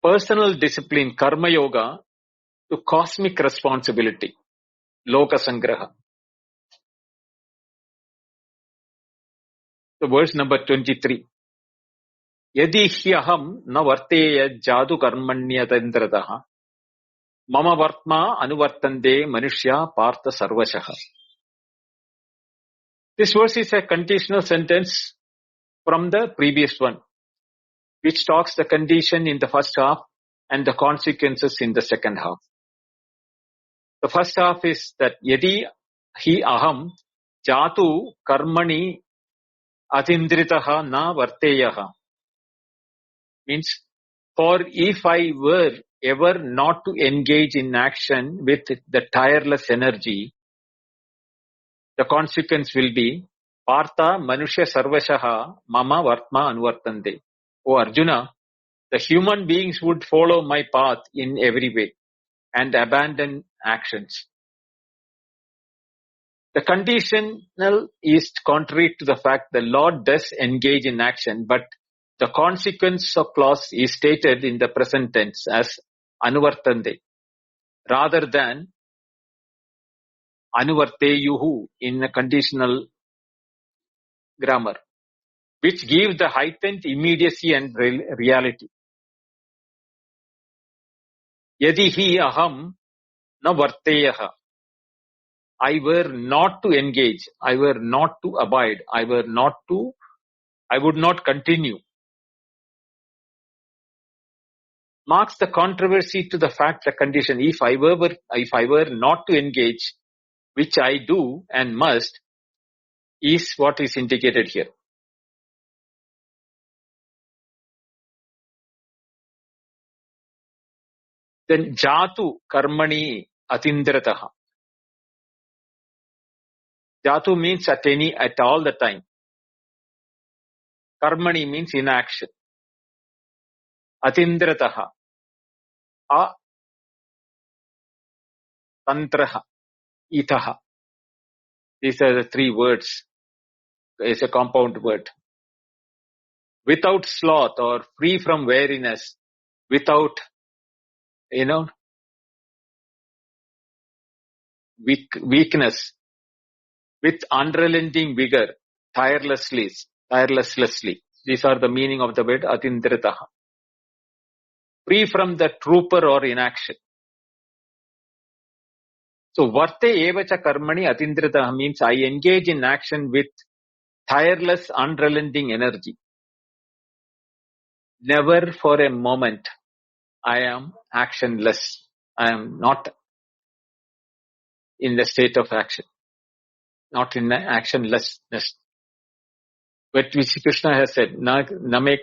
personal discipline, karma yoga, to cosmic responsibility, loka sangraha. So verse number 23. Yadi hyaham na varteya jadu karmanyatendratah mama vartma anuvartande manushya partha sarvashaha. This verse is a conditional sentence from the previous one, which talks the condition in the first half and the consequences in the second half. The first half is that yadi hi aham jatu karmani atindritaha na varteyaha. Means, for if I were ever not to engage in action with the tireless energy, the consequence will be Partha Manushya Sarvashaha Mama Vartma Anuvartande. O Arjuna, the human beings would follow my path in every way and abandon actions. The conditional is contrary to the fact the Lord does engage in action, but the consequence of clause is stated in the present tense as Anuvartande rather than Anuvarteyuhu in a conditional grammar, which gives the heightened immediacy and reality. Yadi hi aham na varteyaha. I were not to engage, I were not to abide, I would not continue. Marks the controversy to the fact the condition, if I were not to engage, which I do and must, is what is indicated here. Then jatu karmani atindrataha. Jatu means at all the time. Karmani means in action. Atindrataha. A tantraha. Itaha. These are the three words. It's a compound word. Without sloth or free from weariness, without, weakness, with unrelenting vigor, tirelessly. These are the meaning of the word atindrataha. Free from the trooper or inaction. So, varte evacha karmani atindrataha means I engage in action with tireless, unrelenting energy. Never for a moment I am actionless. I am not in the state of action. Not in actionlessness. But which Krishna has said, namek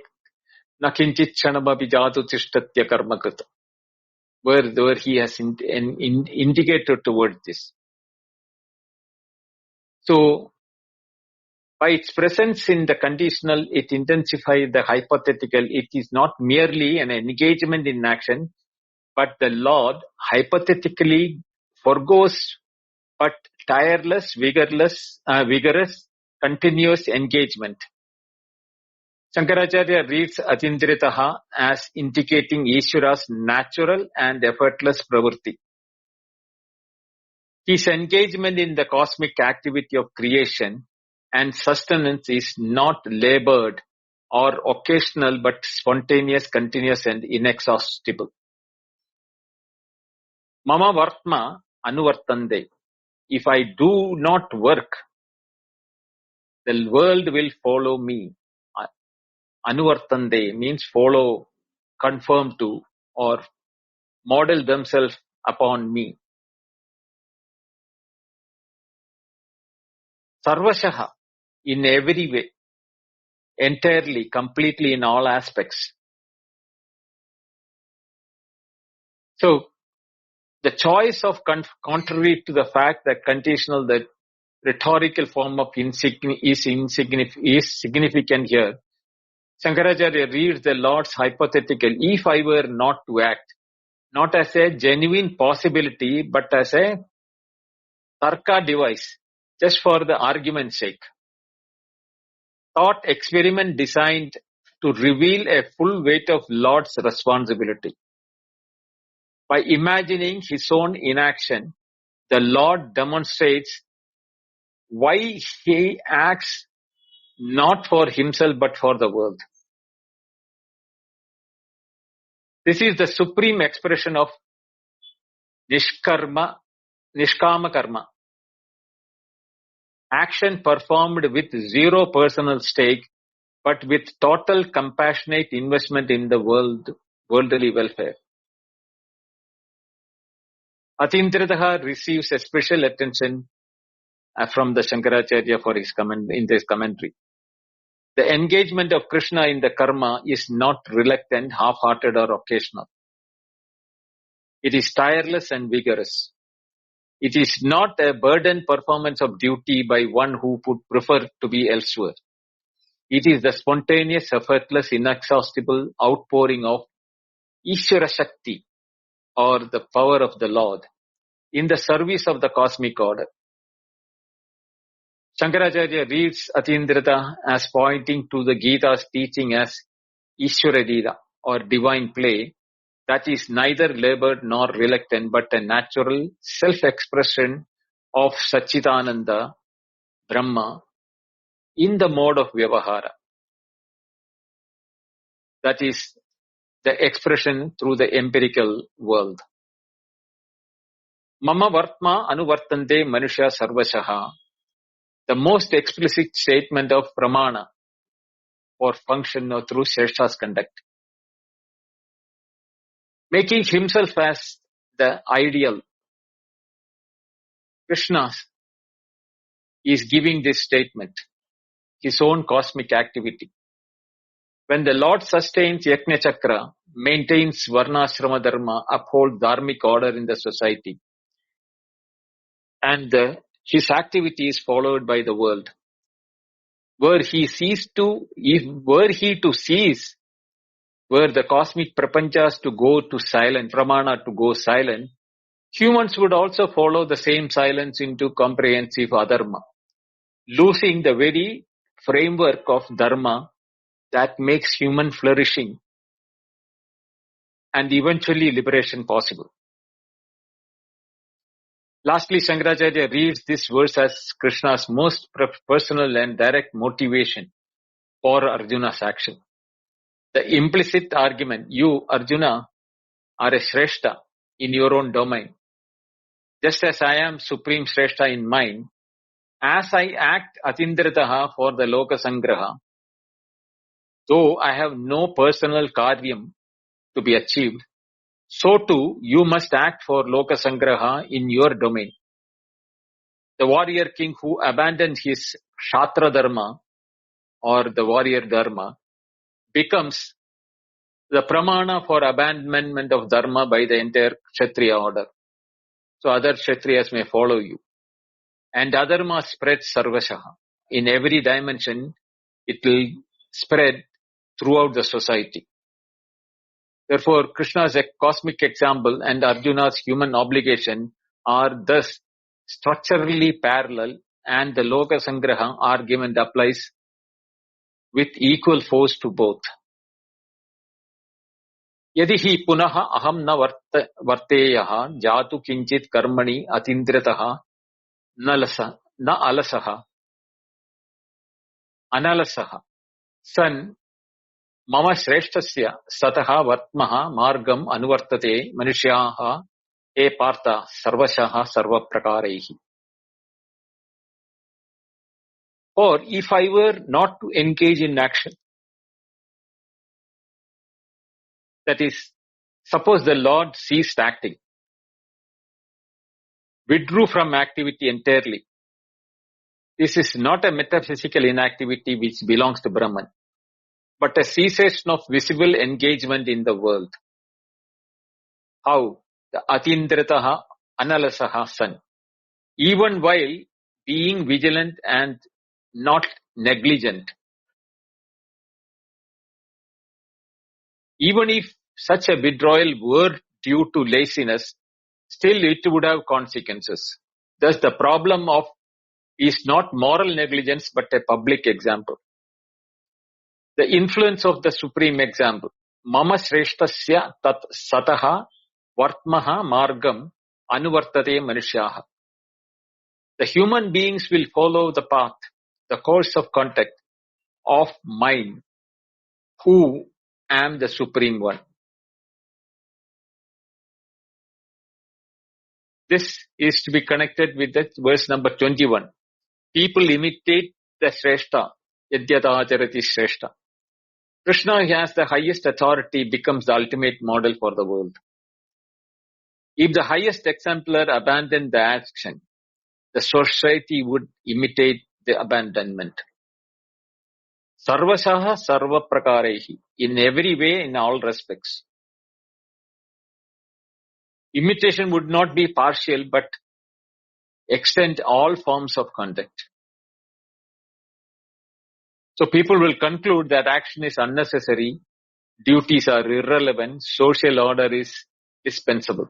nakinchit chanamapi jatu tishtatya karma krita. Where he has indicated towards this. So, by its presence in the conditional, it intensifies the hypothetical. It is not merely an engagement in action, but the Lord hypothetically forgoes but tireless, vigorous, continuous engagement. Shankaracharya reads Atindritaha as indicating Ishvara's natural and effortless pravritti. His engagement in the cosmic activity of creation and sustenance is not labored or occasional but spontaneous, continuous and inexhaustible. Mama Vartma Anuvartande. If I do not work, the world will follow me. Anuvartande means follow, conform to, or model themselves upon me. Sarvashaha, in every way, entirely, completely in all aspects. So, the choice of contrary to the fact that conditional, the rhetorical form of is significant here. Shankaracharya reads the Lord's hypothetical, if I were not to act, not as a genuine possibility, but as a tarka device, just for the argument's sake. Thought experiment designed to reveal a full weight of Lord's responsibility. By imagining his own inaction, the Lord demonstrates why he acts not for himself but for the world. This is the supreme expression of nishkama karma. Action performed with zero personal stake but with total compassionate investment in the worldly welfare. Atindritaha receives a special attention from the Shankaracharya for his in this commentary. The engagement of Krishna in the karma is not reluctant, half-hearted or occasional. It is tireless and vigorous. It is not a burdened performance of duty by one who would prefer to be elsewhere. It is the spontaneous, effortless, inexhaustible outpouring of Ishvara Shakti, or the power of the Lord, in the service of the cosmic order. Shankaracharya reads Atindrita as pointing to the Gita's teaching as Ishwaradida, or divine play, that is neither labored nor reluctant, but a natural self-expression of Satchitananda, Brahma, in the mode of Vyavahara. That is the expression through the empirical world. Mama Vartma Anuvartante Manusha Sarvashaha, the most explicit statement of Pramana for function through Shreshta's conduct. Making himself as the ideal, Krishna is giving this statement, his own cosmic activity. When the Lord sustains Yajna Chakra, maintains Varnashrama Dharma, upholds dharmic order in the society, and his activity is followed by the world. Were he to cease, were the cosmic prapanchas to go to silent, Pramana to go silent, humans would also follow the same silence into comprehensive adharma, losing the very framework of dharma that makes human flourishing and eventually liberation possible. Lastly, Shankaracharya reads this verse as Krishna's most personal and direct motivation for Arjuna's action. The implicit argument, you, Arjuna, are a Shrestha in your own domain. Just as I am Supreme Shrestha in mine, as I act Atindritaha for the Loka Sangraha, though I have no personal karyam to be achieved, so too you must act for Loka Sangraha in your domain. The warrior king who abandoned his Kshatriya Dharma, or the warrior Dharma, becomes the pramana for abandonment of Dharma by the entire Kshatriya order. So other Kshatriyas may follow you. And Adharma spreads Sarvashaha. In every dimension, it will spread throughout the society. Therefore, Krishna's cosmic example and Arjuna's human obligation are thus structurally parallel, and the Loka Sangraha argument applies with equal force to both. Yadi hi punaha aham na varteyaha jatu kinchit karmani atindritaha na alasaha analasaha san mama shreshtasya sataha vartmaha margam anuvartate manusyaha e partha sarvashaha sarva prakarehi. Or if I were not to engage in action, that is, suppose the Lord ceased acting, withdrew from activity entirely. This is not a metaphysical inactivity which belongs to Brahman, but a cessation of visible engagement in the world. How? The Atindritaha Analasaha San. Even while being vigilant and not negligent. Even if such a withdrawal were due to laziness, still it would have consequences. Thus the problem is not moral negligence but a public example. The influence of the supreme example. Mama shreshtasya tat sataha vartmaha margam anuvartate manusyaha. The human beings will follow the path, the course of contact of mine, who am the Supreme One. This is to be connected with the verse number 21. People imitate the Shrestha Yadyat acharati shrestha. Krishna has the highest authority, becomes the ultimate model for the world. If the highest exemplar abandoned the action, the society would imitate the abandonment. Sarvasaha sarva prakarehi. In every way, in all respects. Imitation would not be partial, but extend all forms of conduct. So people will conclude that action is unnecessary, duties are irrelevant, social order is dispensable.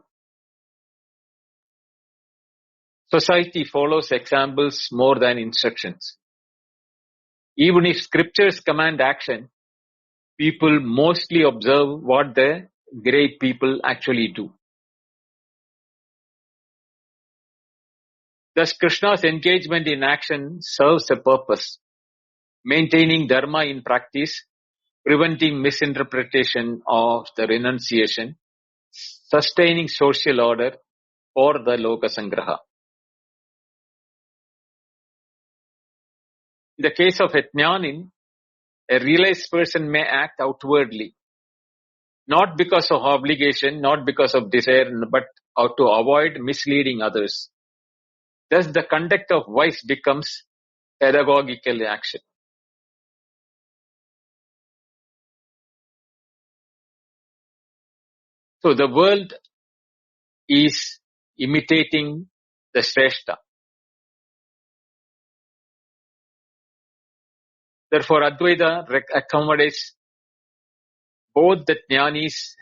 Society follows examples more than instructions. Even if scriptures command action, people mostly observe what the great people actually do. Thus, Krishna's engagement in action serves a purpose, maintaining dharma in practice, preventing misinterpretation of the renunciation, sustaining social order for the Loka Sangraha. In the case of Jnanin, a realized person may act outwardly, not because of obligation, not because of desire, but to avoid misleading others. Thus, the conduct of wise becomes pedagogical action. So, the world is imitating the Shrestha. Therefore, Advaita accommodates both the Jnanis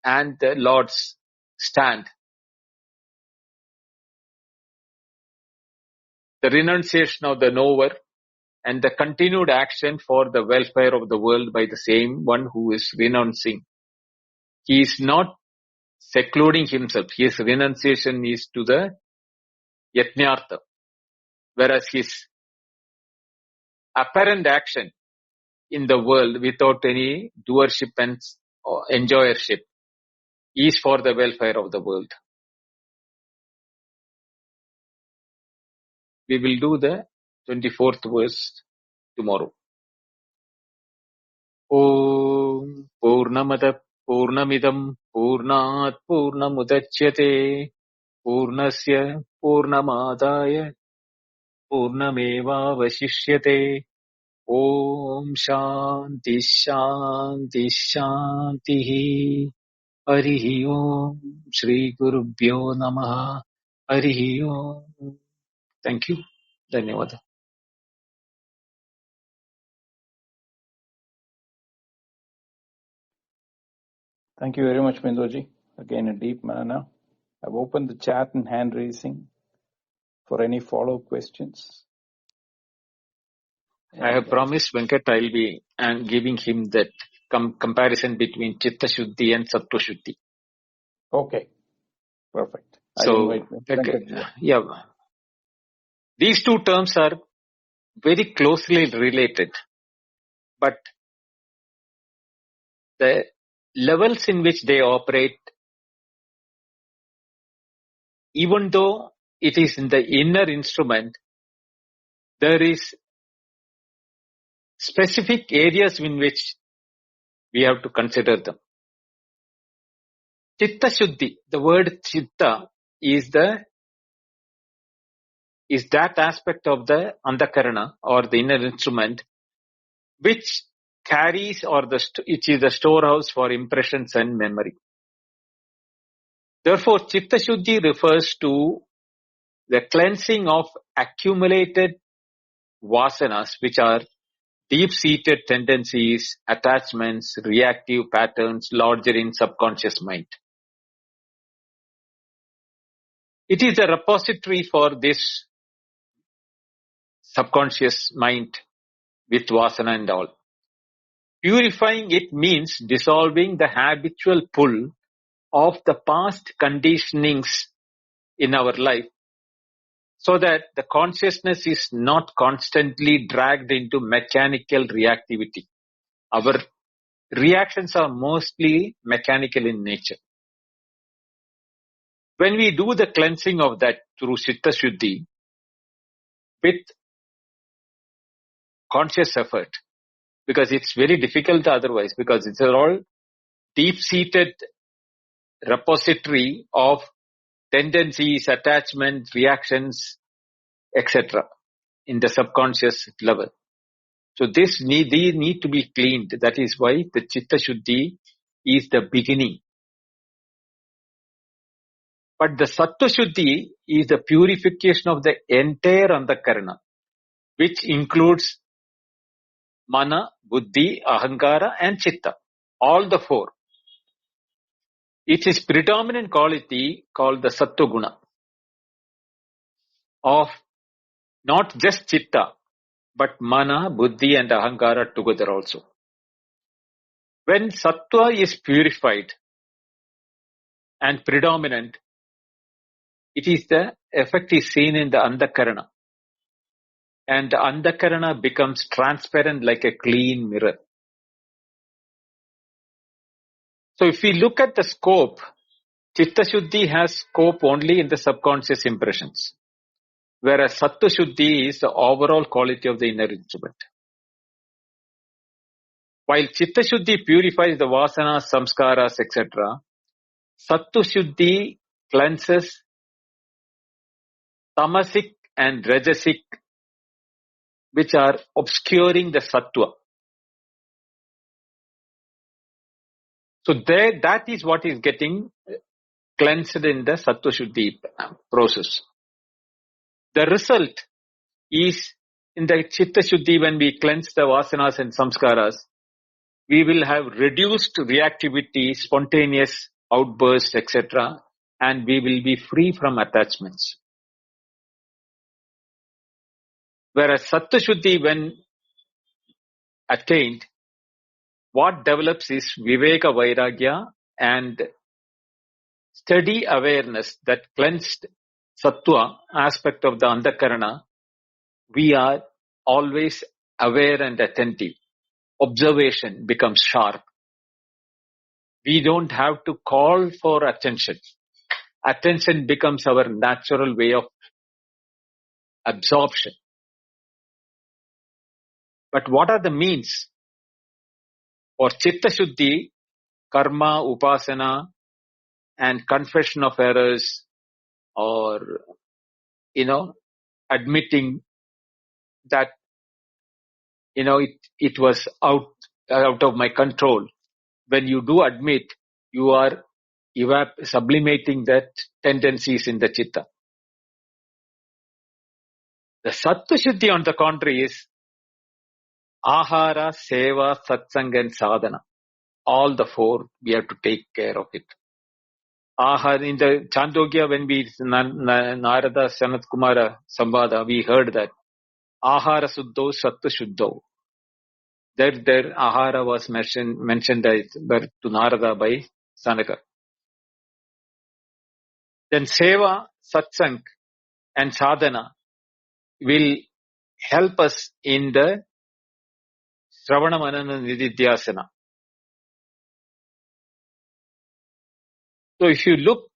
and the Lord's stand. The renunciation of the knower and the continued action for the welfare of the world by the same one who is renouncing. He is not secluding himself. His renunciation is to the yatnyartha, whereas his apparent action in the world without any doership and enjoyership is for the welfare of the world. We will do the 24th verse tomorrow. Om Purnamada Purnamidam Purnat Purnamudachyate Purnasya Purnamadaya Purnameva Vasishyate. Om Shanti Shanti Shanti. Harihi Om. Shri Gurubhyo Namaha. Harihi Om. Thank you. Dhanyawad. Thank you very much, Bindoji. Again, a deep manana. I've opened the chat and hand raising for any follow-up questions. I have promised Venkat I'll be giving him that comparison between Chitta Shuddhi and Sattva Shuddhi. Okay, perfect. So, yeah, these two terms are very closely related, but the levels in which they operate, even though it is in the inner instrument, there is specific areas in which we have to consider them. Chitta Shuddhi, the word Chitta is that aspect of the Antakarana or the inner instrument which carries which is the storehouse for impressions and memory. Therefore, Chitta Shuddhi refers to the cleansing of accumulated vasanas, which are deep-seated tendencies, attachments, reactive patterns larger in subconscious mind. It is a repository for this subconscious mind with vasana and all. Purifying it means dissolving the habitual pull of the past conditionings in our life so that the consciousness is not constantly dragged into mechanical reactivity. Our reactions are mostly mechanical in nature. When we do the cleansing of that through Chitta Shuddhi, with conscious effort, because it's very difficult otherwise, because it's all deep-seated repository of tendencies, attachments, reactions, etc. in the subconscious level. So these need to be cleaned. That is why the Chitta Shuddhi is the beginning. But the Sattva Shuddhi is the purification of the entire Antakarana, which includes Mana, Buddhi, Ahankara and Chitta. All the four. It is predominant quality called the Sattva Guna of not just Chitta, but Mana, Buddhi and Ahankara together also. When Sattva is purified and predominant, it is the effect is seen in the Antakarana. And the Antakarana becomes transparent like a clean mirror. So if we look at the scope, Chitta Shuddhi has scope only in the subconscious impressions, whereas Sattva Shuddhi is the overall quality of the inner instrument. While Chitta Shuddhi purifies the vasanas, samskaras, etc., Sattva Shuddhi cleanses tamasic and rajasic, which are obscuring the Sattva. So that is what is getting cleansed in the Sattva Shuddhi process. The result is in the Chitta Shuddhi, when we cleanse the vasanas and samskaras, we will have reduced reactivity, spontaneous outbursts, etc., and we will be free from attachments. Whereas Sattva Shuddhi, when attained, what develops is Viveka Vairagya and steady awareness. That cleansed Sattva aspect of the Antakarana, we are always aware and attentive. Observation becomes sharp. We don't have to call for attention. Attention becomes our natural way of absorption. But what are the means? For Chitta Shuddhi, karma, upasana, and confession of errors, or, admitting that, it was out of my control. When you do admit, you are sublimating that tendencies in the Chitta. The Sattva Shuddhi, on the contrary, is Ahara, Seva, Satsanga and Sadhana. All the four, we have to take care of it. Ahara, in the Chandogya, when we, Narada, Sanat Kumara, Samvada, we heard that Ahara Suddho, Sattva Shuddho. There Ahara was mentioned to Narada by Sanaka. Then Seva, Satsang and Sadhana will help us in the Shravana Manana Nididhyasana. So if you look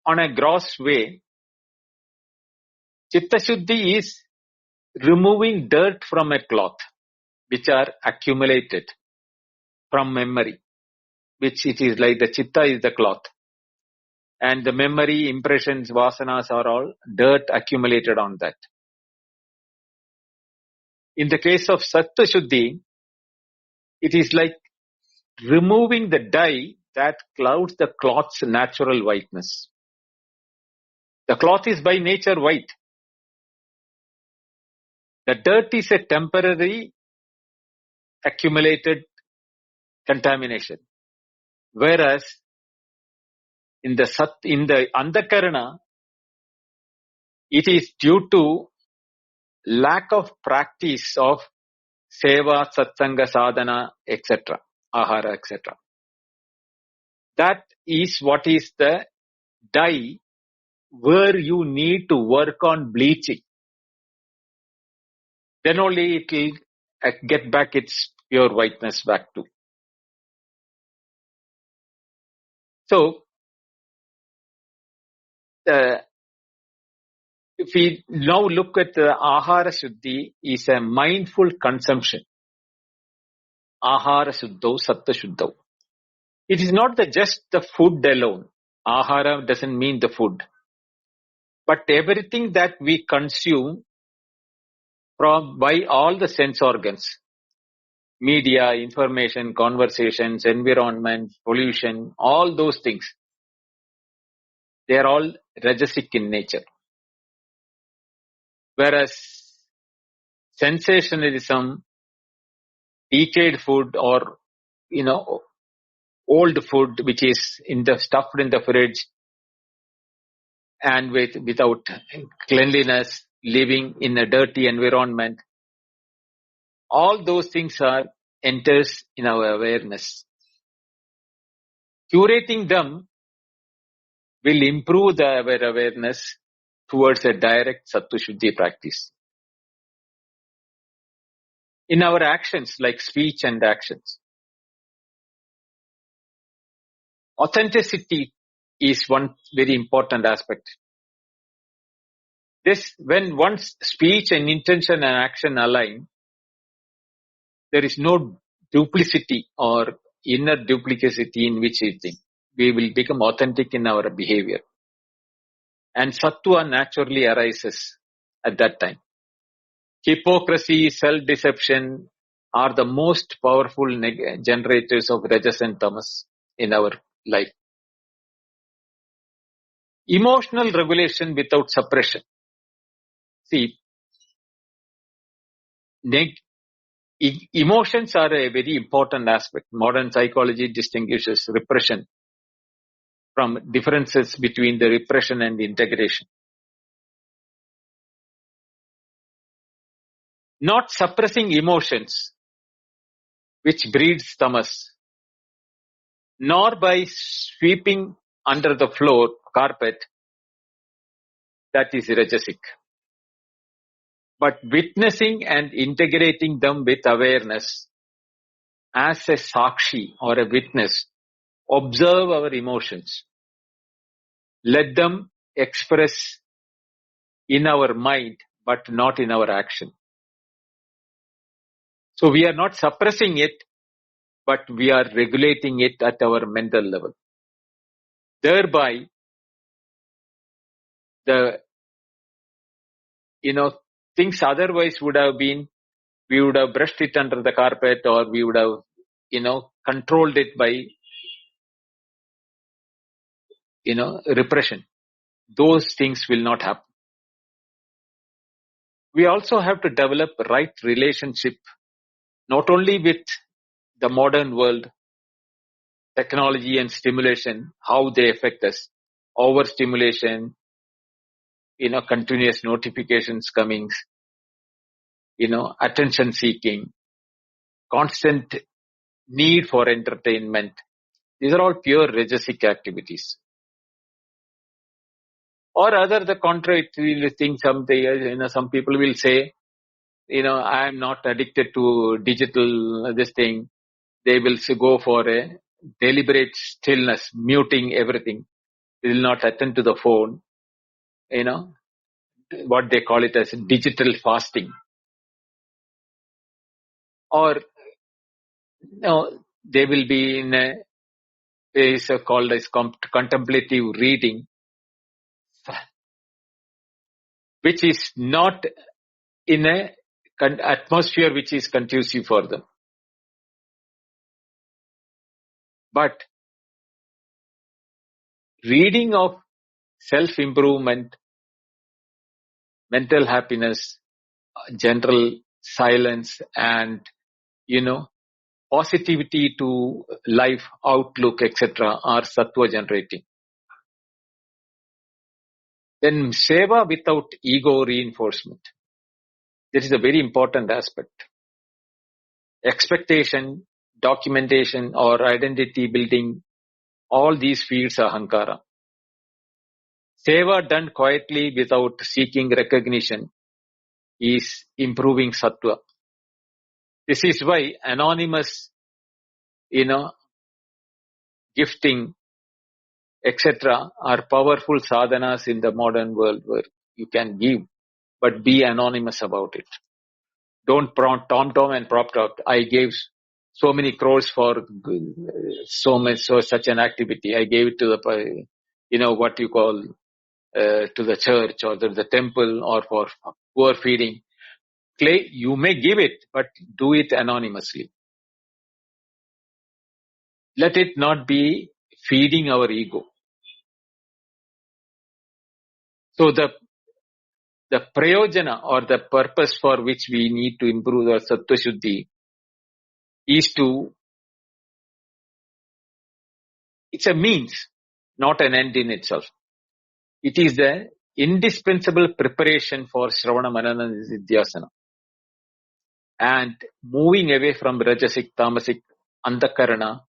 on a gross way, Chitta Shuddhi is removing dirt from a cloth, which are accumulated from memory, which it is like the Chitta is the cloth. And the memory, impressions, vasanas are all dirt accumulated on that. In the case of Sattva Shuddhi, it is like removing the dye that clouds the cloth's natural whiteness. The cloth is by nature white. The dirt is a temporary accumulated contamination. Whereas in the Antakarana, it is due to lack of practice of Seva, Satsanga, Sadhana, etc., Ahara, etc. That is what is the dye where you need to work on bleaching. Then only it will get back its pure whiteness back to. So, if we now look at the Ahara Shuddhi, is a mindful consumption. Ahara Shuddho, Sattva Shuddho. It is not just the food alone. Ahara doesn't mean the food. But everything that we consume by all the sense organs, media, information, conversations, environment, pollution, all those things, they are all rajasic in nature. Whereas sensationalism, decayed food, or old food which is stuffed in the fridge and without cleanliness, living in a dirty environment, all those things enters in our awareness. Curating them will improve our awareness towards a direct Sattva Shuddhi practice. In our actions, like speech and actions, authenticity is one very important aspect. This, when one's speech and intention and action align, there is no duplicity or inner duplicity in which we think. We will become authentic in our behavior. And Sattva naturally arises at that time. Hypocrisy, self-deception are the most powerful generators of Rajas and Tamas in our life. Emotional regulation without suppression. See, emotions are a very important aspect. Modern psychology distinguishes repression from differences between the repression and integration. Not suppressing emotions, which breeds tamas, nor by sweeping under the floor, carpet, that is rajasic. But witnessing and integrating them with awareness as a sakshi or a witness, observe our emotions. Let them express in our mind, but not in our action. So we are not suppressing it, but we are regulating it at our mental level. Thereby, things otherwise would have been, we would have brushed it under the carpet, or we would have, controlled it by, repression. Those things will not happen. We also have to develop right relationship, not only with the modern world, technology and stimulation, how they affect us, overstimulation, continuous notifications coming, attention seeking, constant need for entertainment. These are all pure rajasic activities. Or other the contrary things, some people will say, I am not addicted to digital, this thing. They will go for a deliberate stillness, muting everything. They will not attend to the phone. What they call it as digital fasting. Or, they will be in a phase called as contemplative reading, which is not in a atmosphere which is conducive for them. But reading of self-improvement, mental happiness, general silence, and, positivity to life, outlook, etc. are sattva generating. Then seva without ego reinforcement. This is a very important aspect. Expectation, documentation, or identity building, all these fields are ahankara. Seva done quietly without seeking recognition is improving sattva. This is why anonymous, gifting, etc. are powerful sadhanas in the modern world, where, you can give, but be anonymous about it. Don't tom and prop talk. I gave so many crores for such an activity. I gave it to the, what you call, to the church or the temple or for poor feeding. Clay, you may give it, but do it anonymously. Let it not be feeding our ego. So the prayojana or the purpose for which we need to improve our sattva shuddhi is it's a means, not an end in itself. It is the indispensable preparation for Shravana Manana Nidhyasana. And moving away from Rajasic, Tamasic, Antakarana,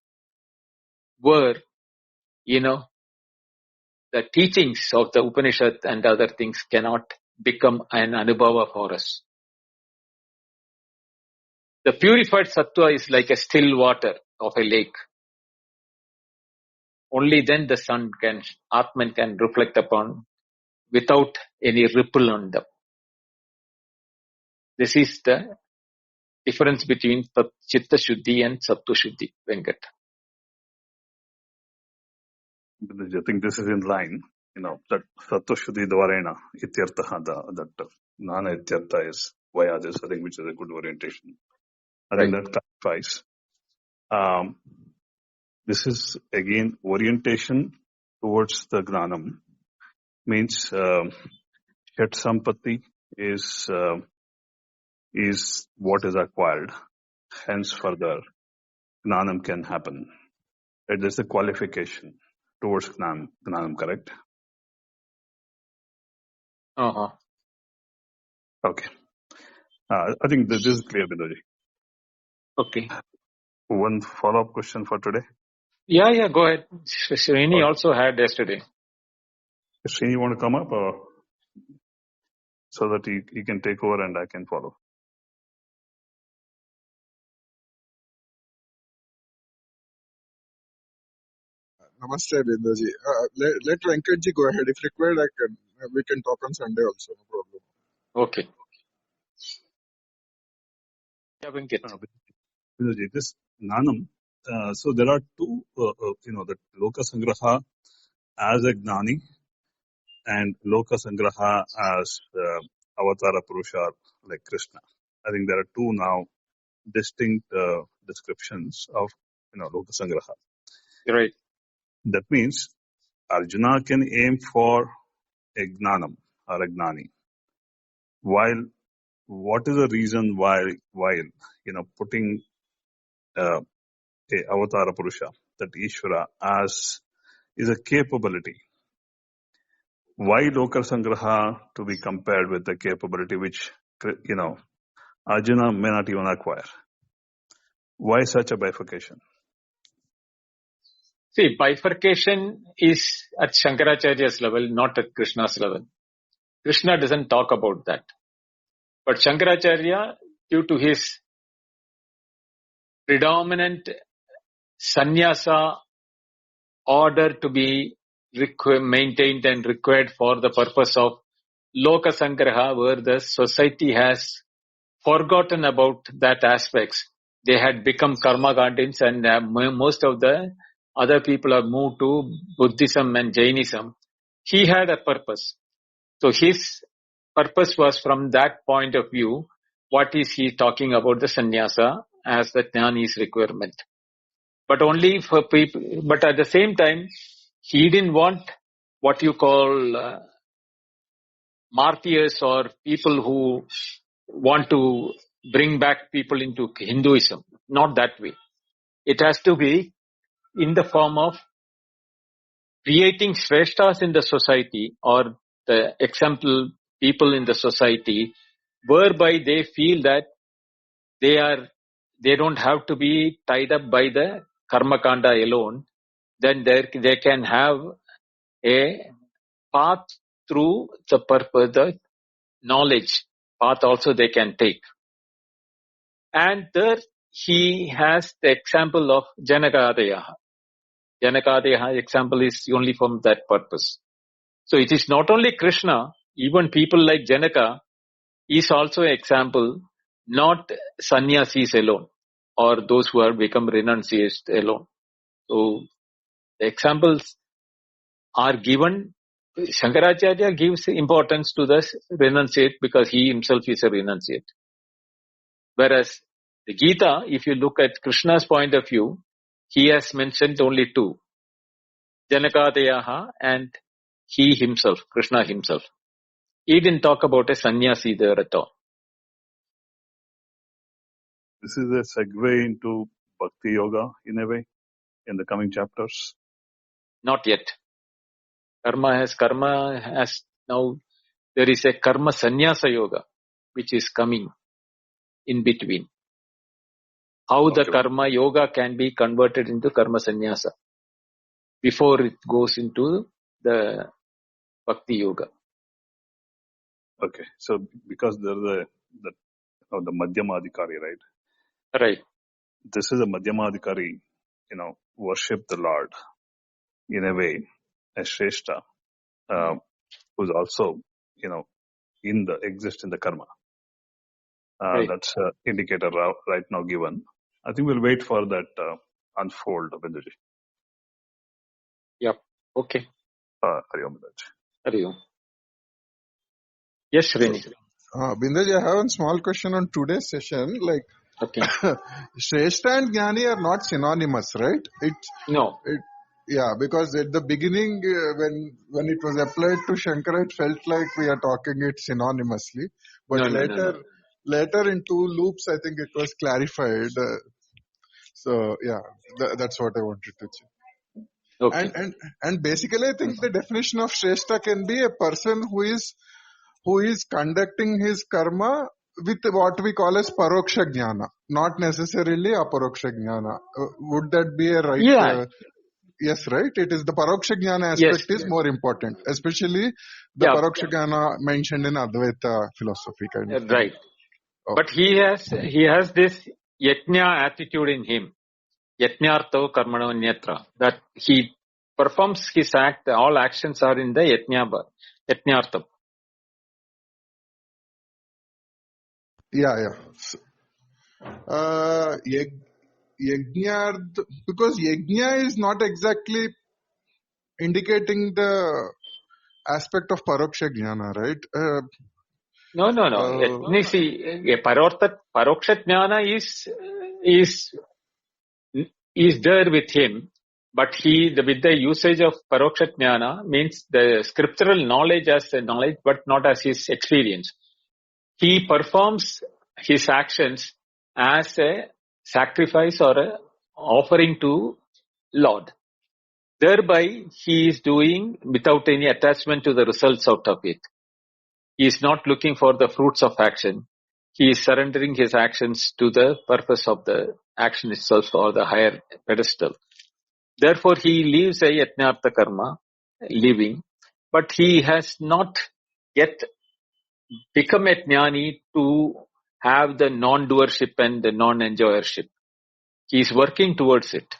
where, the teachings of the Upanishad and other things cannot become an anubhava for us. The purified sattva is like a still water of a lake. Only then the sun Atman can reflect upon without any ripple on them. This is the difference between Chitta Shuddhi and Sattva Shuddhi, Venkat. I think this is in line, that Sattva Shuddhi Dvarena, Ityartha, that Nana Ityartha is via this, I think, which is a good orientation. I think that clarifies. This is again orientation towards the Gnanam. Means Shat Sampatti is what is acquired. Hence further Gnanam can happen. There's a qualification towards Gnanam, correct? Uh-huh. Okay. I think this is clear, Bindoji. Okay. One follow-up question for today. Yeah, go ahead. Srini also had yesterday. Srini, you want to come up so that he can take over and I can follow? Namaste, Bindoji. Let Venkatji go ahead. If required, we can talk on Sunday also, no problem. Okay. Yeah, Venkat. Bindoji, this Gnanam, so there are two, the Loka Sangraha as a Gnani and Loka Sangraha as Avatara Purusha like Krishna. I think there are two now distinct descriptions of Loka Sangraha. Right. That means Arjuna can aim for a Gnanam or a Gnani. While what is the reason why putting a Avatara Purusha, that Ishvara as is a capability. Why Loka Sangraha to be compared with the capability which Arjuna may not even acquire? Why such a bifurcation? See, bifurcation is at Shankaracharya's level, not at Krishna's level. Krishna doesn't talk about that. But Shankaracharya, due to his predominant sannyasa order to be maintained and required for the purpose of Loka Sangraha, where the society has forgotten about that aspects. They had become karma gandins and most of the other people have moved to Buddhism and Jainism. He had a purpose. So his purpose was from that point of view, what is he talking about the sannyasa as the jnani's requirement. But only for people, but at the same time, he didn't want what you call martyrs or people who want to bring back people into Hinduism. Not that way. It has to be in the form of creating shreshtas in the society or the example people in the society whereby they feel that they don't have to be tied up by the karma kanda alone. Then they can have a path through the purpose, the knowledge path also they can take. And there he has the example of Janakadeyaha. Janakadeyaha example is only from that purpose. So it is not only Krishna even people like Janaka is also an example, not sannyasis alone or those who have become renunciates alone. So the examples are given. Shankaracharya gives importance to the renunciate because he himself is a renunciate. Whereas the Gita, if you look at Krishna's point of view, he has mentioned only two, Janakadeyaha and he himself, Krishna himself. He didn't talk about a sannyasi there at all. This is a segue into Bhakti Yoga in a way in the coming chapters. Not yet. Karma has now, there is a karma sannyasa yoga which is coming in between. How the karma yoga can be converted into karma sannyasa before it goes into the bhakti yoga. Okay, so because there's the Madhyamadhikari, right? Right. This is a Madhyamadhikari, worship the Lord in a way, a Shrestha, who's also, exist in the karma. Right. That's an indicator right now given. I think we'll wait for that unfold, Binduji. Yep. Okay. Hariom Binduji. Hariom. Yes, Srini. Binduji, I have one small question on today's session. Like, Okay. Shrestha and Jnani are not synonymous, right? No. Yeah, because at the beginning, when it was applied to Shankara, it felt like we are talking it synonymously. But later in two loops, I think it was clarified. So yeah, that's what I wanted to check. Okay. And basically, I think the definition of Shrestha can be a person who is conducting his karma with what we call as paroksha jnana, not necessarily aparoksha jnana. Would that be a right? Yeah. Yes, right? It is the paroksha jnana aspect is more important, especially the paroksha jnana mentioned in Advaita philosophy kind of thing. Right. Okay. But he has this yajna attitude in him. Yajnartho karmano nyatra. That he performs his act, all actions are in the yajnartha. Yeah. Yajna, because yajna is not exactly indicating the aspect of paroksha jnana, right? No. Paroksha jnana is there with him, but with the usage of paroksha jnana means the scriptural knowledge as a knowledge, but not as his experience. He performs his actions as a sacrifice or a offering to Lord. Thereby, he is doing without any attachment to the results out of it. He is not looking for the fruits of action. He is surrendering his actions to the purpose of the action itself or the higher pedestal. Therefore, he leaves a yajnartha karma, living, but he has not yet become a jnani to have the non-doership and the non-enjoyership. He is working towards it.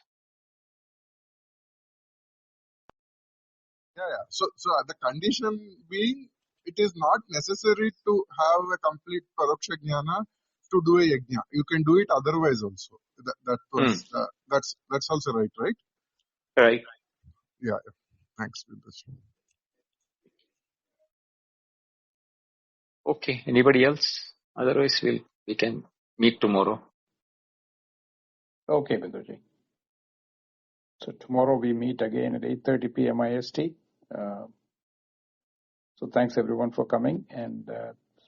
Yeah. So the condition being, it is not necessary to have a complete paroksha jnana to do a yajna. You can do it otherwise also. That's also right? Right. Yeah. Thanks. Okay. Anybody else? Otherwise, we can meet tomorrow. Okay, Binduji. So tomorrow we meet again at 8:30 p.m. IST. So thanks everyone for coming, and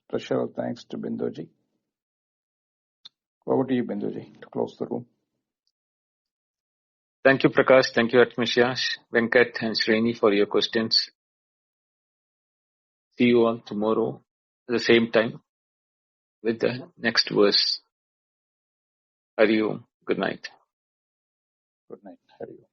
special thanks to Binduji. Over to you, Binduji, to close the room. Thank you, Prakash. Thank you, Atmisya, Venkat, and Srini for your questions. See you all tomorrow at the same time with the next verse. Hari Om. Good night. Good night. Hari Om.